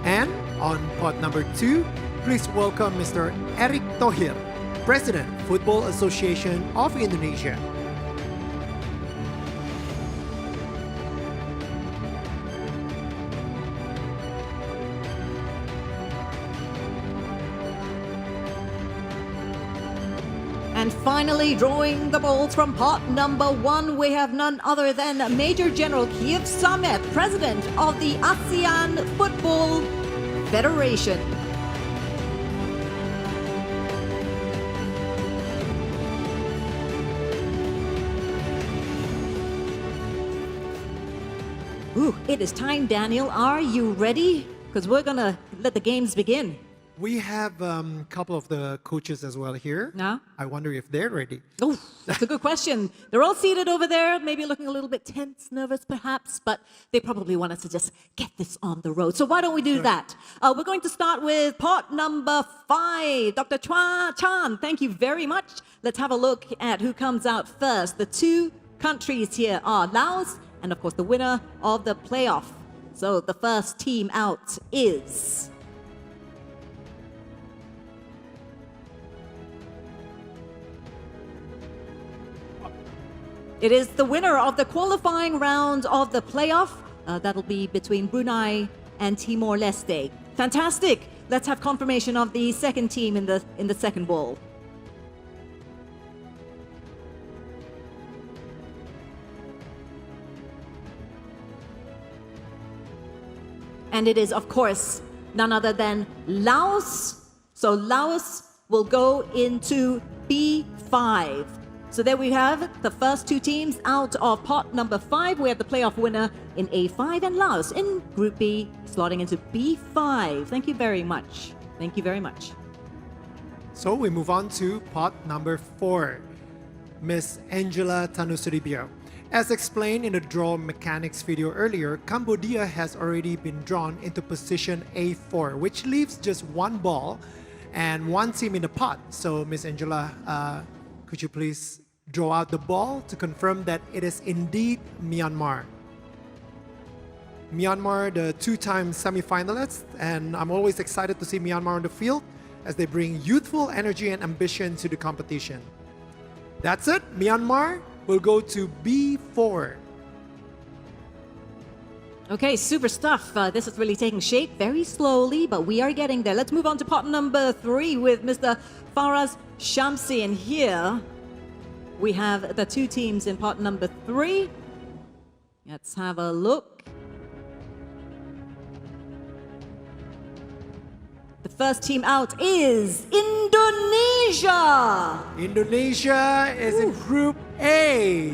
And on pot number 2, please welcome Mr. Eric Thohir, President, Football Association of Indonesia. And finally, drawing the balls from pot number 1, we have none other than Major General Kiev Samet, President of the ASEAN Football Federation. Ooh, it is time, Daniel. Are you ready? Because we're going to let the games begin. We have a couple of the coaches as well here. Yeah. I wonder if they're ready. Oh, that's a good question. They're all seated over there, maybe looking a little bit tense, nervous perhaps, but they probably want us to just get this on the road. So why don't we do that? We're going to start with pot number 5. Dr. Chua Chan, thank you very much. Let's have a look at who comes out first. The two countries here are Laos and, of course, the winner of the playoff. So the first team out is... It is the winner of the qualifying round of the playoff. That'll be between Brunei and Timor-Leste. Fantastic. Let's have confirmation of the second team in the second ball. And it is, of course, none other than Laos. So Laos will go into B5. So there we have the first two teams out of pot number 5. We have the playoff winner in A5 and Laos in Group B, slotting into B5. Thank you very much. Thank you very much. So we move on to pot number 4, Miss Angela Tanusudibio. As explained in the draw mechanics video earlier, Cambodia has already been drawn into position A4, which leaves just one ball and one team in the pot. So Miss Angela, could you please draw out the ball to confirm that it is indeed Myanmar? Myanmar, the two-time semi-finalists, and I'm always excited to see Myanmar on the field as they bring youthful energy and ambition to the competition. That's it. Myanmar will go to B4. Okay, super stuff. This is really taking shape very slowly, but we are getting there. Let's move on to pot number 3 with Mr. Faraz Shamsi. And here we have the two teams in pot number 3. Let's have a look. The first team out is Indonesia. Indonesia is in Group A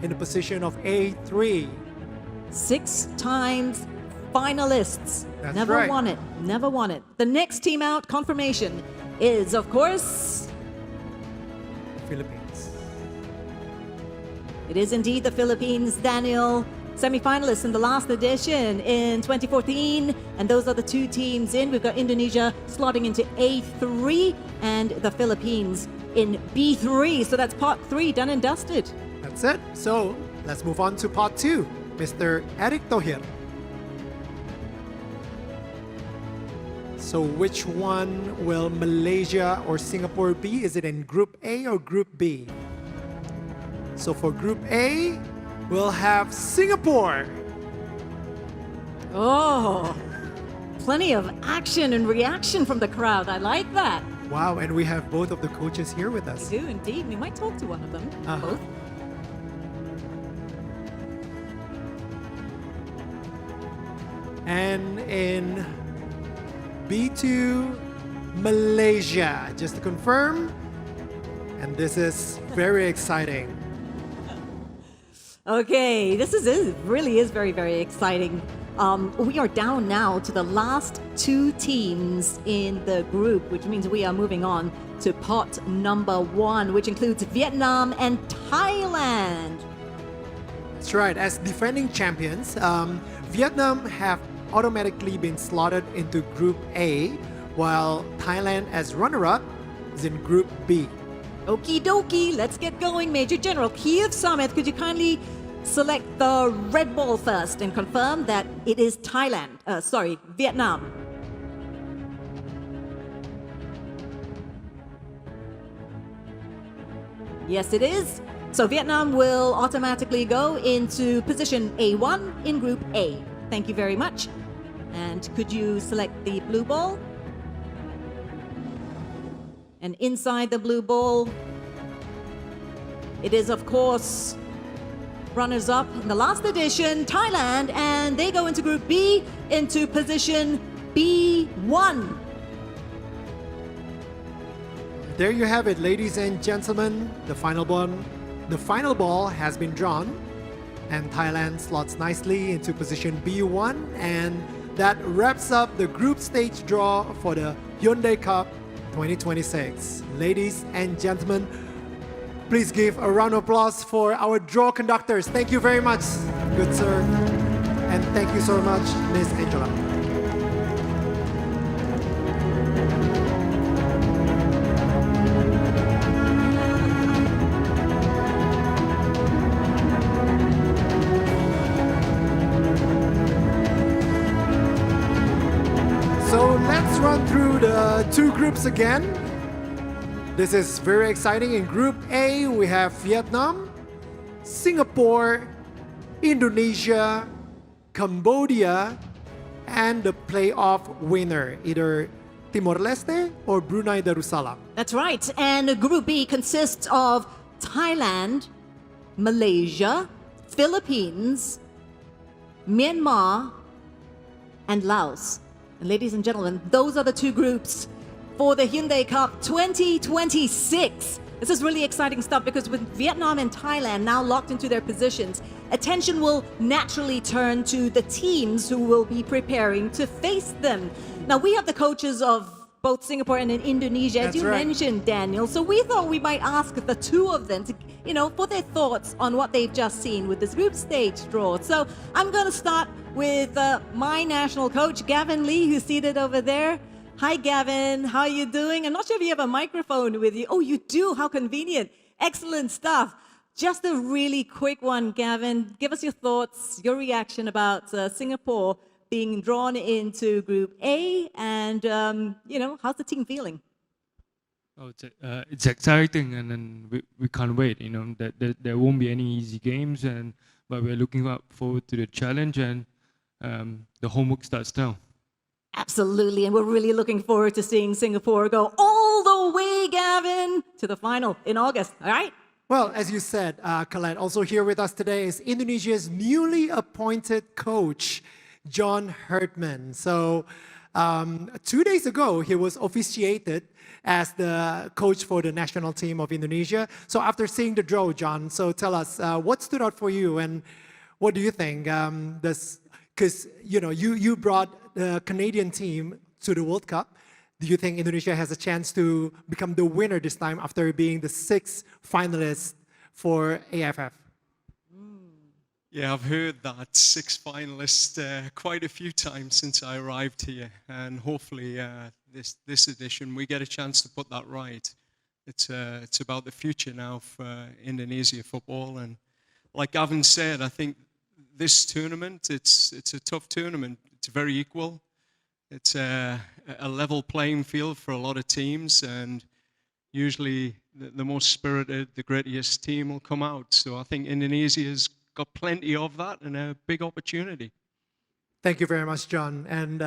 in the position of A3. 6 times finalists. That's Never right. won it. Never won it. The next team out, confirmation, is, of course, Philippines. it is indeed the Philippines, Daniel. Semi-finalists in the last edition in 2014. And those are the two teams in. We've got Indonesia slotting into A3 and the Philippines in B3. So that's pot 3 done and dusted. That's it. So let's move on to pot 2, Mr. Eric Tohir. So which one will Malaysia or Singapore be? Is it in Group A or Group B? So for Group A, we'll have Singapore. Oh, plenty of action and reaction from the crowd. I like that. Wow, and we have both of the coaches here with us. We do indeed. We might talk to one of them. Both. And in B2, Malaysia, just to confirm. And this is very exciting. Okay, this is really is very, very exciting. We are down now to the last 2 teams in the group, which means we are moving on to pot number 1, which includes Vietnam and Thailand. That's right. As defending champions, Vietnam have automatically been slotted into Group A, while Thailand as runner-up is in Group B. Okie dokie, let's get going. Major General Kiev Summit, could you kindly select the red ball first and confirm that it is Vietnam. Yes, it is. So Vietnam will automatically go into position A1 in Group A. Thank you very much. And could you select the blue ball? And inside the blue ball, it is, of course, runners-up in the last edition, Thailand, and they go into Group B into position B1. There you have it, ladies and gentlemen. The final ball has been drawn. and Thailand slots nicely into position B1, and that wraps up the group stage draw for the Hyundai Cup 2026. Ladies and gentlemen, please give a round of applause for our draw conductors. Thank you very much, good sir, and thank you so much, Ms. Angela. So let's run through the two groups again. This is very exciting. In Group A, we have Vietnam, Singapore, Indonesia, Cambodia, and the playoff winner, either Timor-Leste or Brunei Darussalam. That's right. And Group B consists of Thailand, Malaysia, Philippines, Myanmar, and Laos. And ladies and gentlemen, those are the two groups for the Hyundai Cup 2026. This is really exciting stuff because with Vietnam and Thailand now locked into their positions, attention will naturally turn to the teams who will be preparing to face them. Now, we have the coaches of both Singapore and Indonesia, as you mentioned, Daniel. So we thought we might ask the two of them to, for their thoughts on what they've just seen with this group stage draw. So I'm going to start with my national coach, Gavin Lee, who's seated over there. Hi, Gavin. How are you doing? I'm not sure if you have a microphone with you. Oh, you do. How convenient. Excellent stuff. Just a really quick one, Gavin. Give us your thoughts, your reaction about Singapore being drawn into Group A, and how's the team feeling? Oh, it's exciting, and then we can't wait. That there won't be any easy games, but we're looking forward to the challenge, and the homework starts now. Absolutely, and we're really looking forward to seeing Singapore go all the way, Gavin, to the final in August. All right. Well, as you said, Colette, also here with us today is Indonesia's newly appointed coach, John Herdman. So 2 days ago, he was officiated as the coach for the national team of Indonesia. So after seeing the draw, John, so tell us, what stood out for you and what do you think? Because you brought the Canadian team to the World Cup. Do you think Indonesia has a chance to become the winner this time after being the sixth finalist for AFF? Yeah, I've heard that 6 finalists quite a few times since I arrived here, and hopefully this edition we get a chance to put that right. It's about the future now for Indonesia football, and like Gavin said, I think this tournament it's a tough tournament. It's very equal. It's a level playing field for a lot of teams, and usually the most spirited, the grittiest team will come out. So I think Indonesia's got plenty of that and a big opportunity. Thank you very much, John. And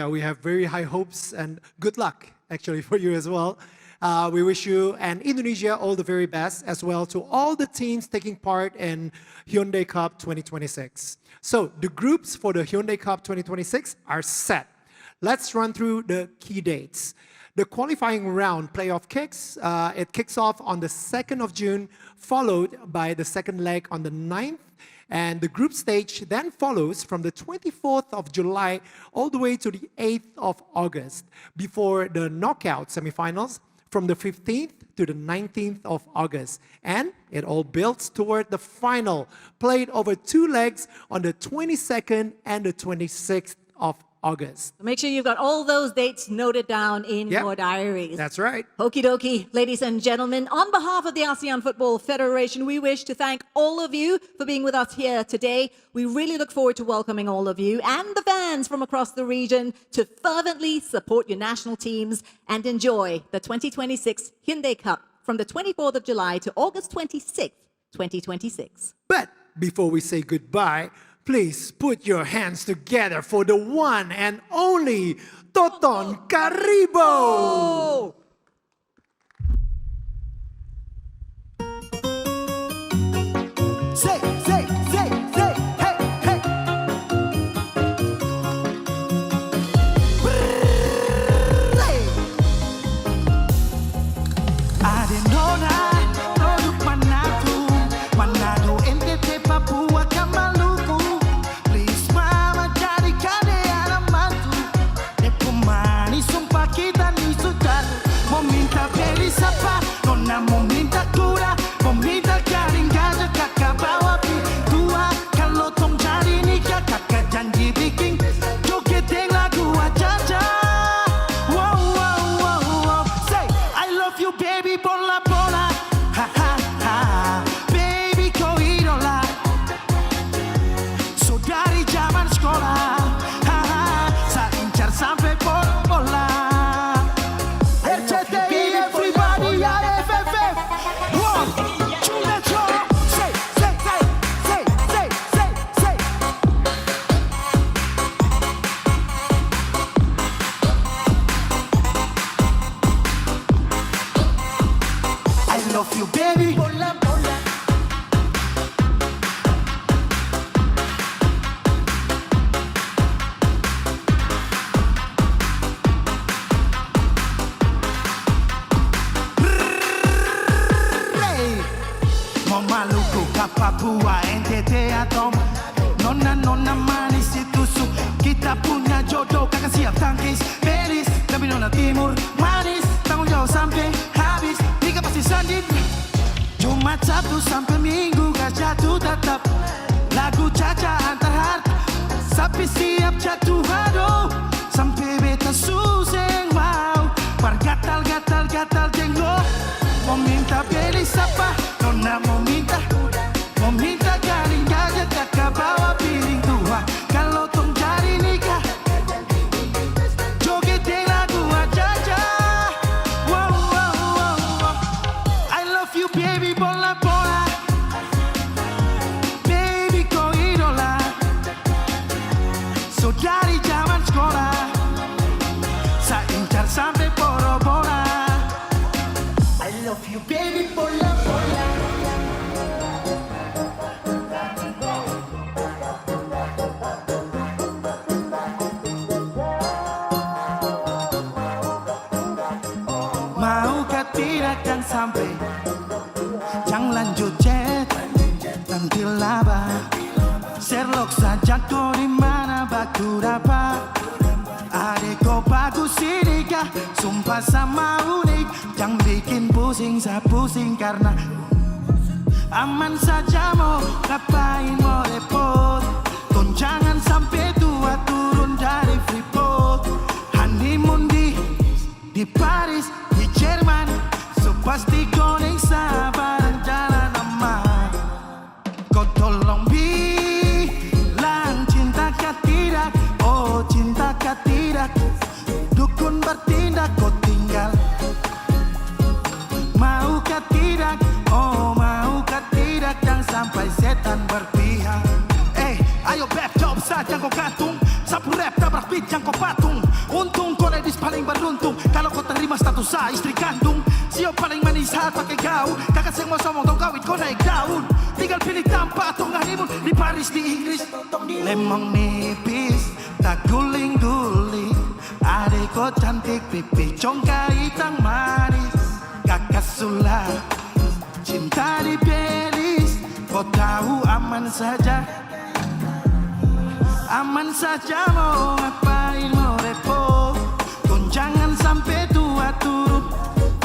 we have very high hopes and good luck, actually, for you as well. We wish you and Indonesia all the very best, as well to all the teams taking part in Hyundai Cup 2026. So the groups for the Hyundai Cup 2026 are set. Let's run through the key dates. The qualifying round playoff kicks. It kicks off on the 2nd of June, followed by the second leg on the 9th. And the group stage then follows from the 24th of July all the way to the 8th of August, before the knockout semifinals from the 15th to the 19th of August. And it all builds toward the final, played over 2 legs on the 22nd and the 26th of August. Make sure you've got all those dates noted down in your diaries. That's right. Okie dokie, ladies and gentlemen. On behalf of the ASEAN Football Federation, we wish to thank all of you for being with us here today. We really look forward to welcoming all of you and the fans from across the region to fervently support your national teams and enjoy the 2026 Hyundai Cup from the 24th of July to August 26th, 2026. But before we say goodbye, please put your hands together for the one and only Toton Karibo! Say, hey, hey! Adenona, produk Manado, NTT Papua Kama. nona mau minta cura, mau minta garing gajah kakak bawa tua. Kalau tong cari nikah kakak janji bikin joget yang lagu aja. Wow wow wow wow. Say I love you baby bola bola. Ha ha ha. Baby kau idola. So dari zaman sekolah. Ha ha. Saya incar sampai bola. RCTI everybody AFF. One, two, let's go. Say. I love you, baby. Bola, bola. Mau Maluku, ke Papua, NTT atau nona manis itu kita punya jodoh, kakak siap tangkis beris. Tapi nona timur manis, tanggung jawab sampai habis. Nikah pasti sandin. Jumat, Sabtu sampai Minggu gak jatuh tetap. Lagu Caca antar harta, sapi siap jatuh aduh. Sampai beta suseng mau, par gatal jenggot. Mau minta beli siapa? Nona mau minta garing gajah kakak bawa piring tua. Kalau tong cari nikah joget yang lagu aja. Wow wow wow wow. I love you baby bola bola. Baby kau idola. So dari zaman sekolah saya incar sampai bora-bora. I love you baby bola bola. Maukah tidak dan sampai jangan lanjut chat nanti laba. Sherlock saja kau di mana baku dapat. Adek kau bagus ini kah? Sumpah sama unik. Jangan bikin pusing, saya pusing karena aman saja mau ngapain mau repot. Ton jangan sampai tua turun dari Freeport. Honeymoon di Paris, di Jerman. So pasti kau yang sabar jalan aman. Kau tolong bilang cinta kah tidak. Oh cinta kah tidak. Dukun bertindak kau tinggal. Maukah tidak, oh maukah tidak. Jangan sampai setan berpihak. Ayo beb, jawab saja kau gantung. Sapu rap, tabrak beat, jangan kau patung. Untung kau ladies paling beruntung. Kalau kau terima status saya istri kandung. Sio paling manis hal pakai gaun. Kakak seng mau somong tong kawin kau naik daun. Tinggal pilih tanpa atau honeymoon di Paris, di Inggris. Lemong nipis, tak guling-guling. Adek kau cantik, pipi congkai hitam manis. Kakak sulap, cinta di Belis. Kau tahu aman saja. Aman saja mau ngapain mau repot. Kau jangan sampai tua turun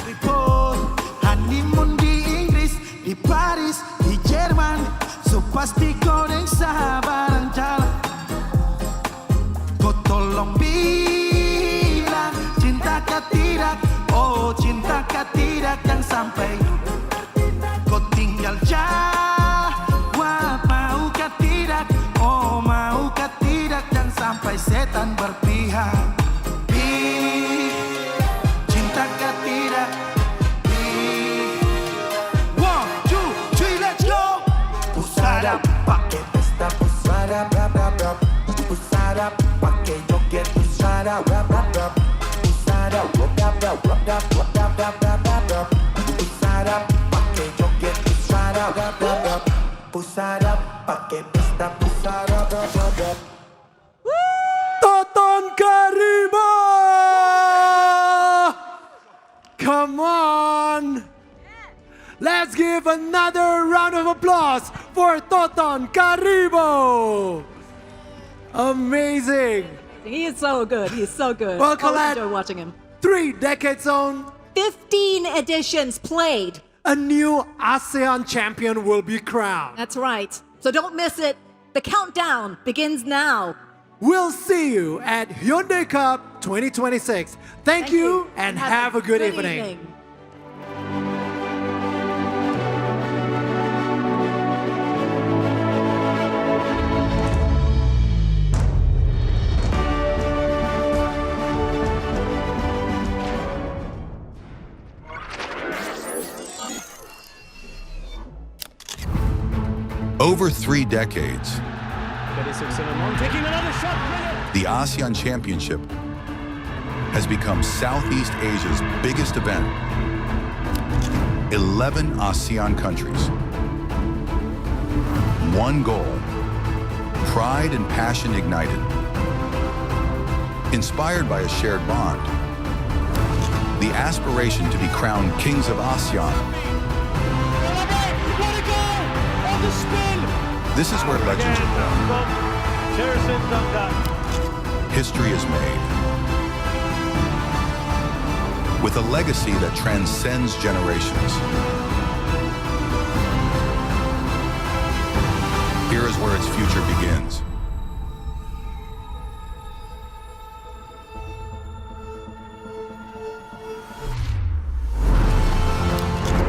report. Honeymoon di Inggris, di Paris, di Jerman. So pasti kau yang sabaran jalan. Kau tolong bilang cinta kah tidak. Oh cinta kah tidak. Jangan sampai kau tinggal jawab. Maukah tidak. Oh maukah tidak. Jangan sampai setan berpihak. Cinta kah tidak. 1, 2, 3, let's go. Pusada pakai pesta. Pusada rap rap rap. Pusada pakai joget. Pusada rap rap rap. Pusada rap rap rap rap rap rap rap rap rap. Pusada pakai joget. Pusada rap rap rap. Pusada pakai pesta. Pusada rap rap rap. Toton Karibo! Come on! Let's give another round of applause for Toton Karibo! Amazing! He is so good. He's so good. Well, Always Colette, enjoy watching him. 3 decades on, 15 editions played, a new ASEAN champion will be crowned. that's right. So don't miss it. The countdown begins now. We'll see you at Hyundai Cup 2026. Thank you and have a good evening. Over 3 decades, the ASEAN Championship has become Southeast Asia's biggest event. 11 ASEAN countries. One goal, pride and passion ignited. Inspired by a shared bond. The aspiration to be crowned kings of ASEAN. This is where legends are born. History is made. With a legacy that transcends generations. Here is where its future begins.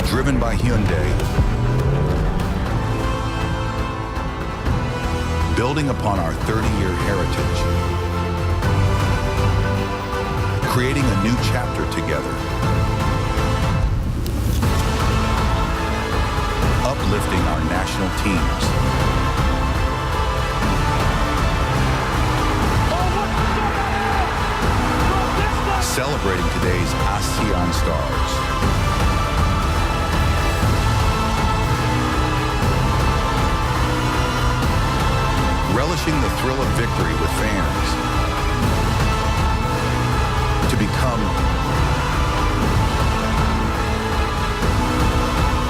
Driven by Hyundai, building upon our 30-year heritage, creating a new chapter together, uplifting our national teams, celebrating today's ASEAN stars, relishing the thrill of victory with fans, to become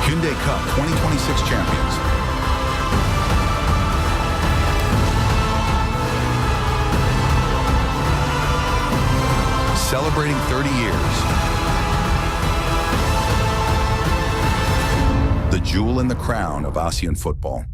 Hyundai Cup 2026 champions. Celebrating 30 years. The jewel in the crown of ASEAN football.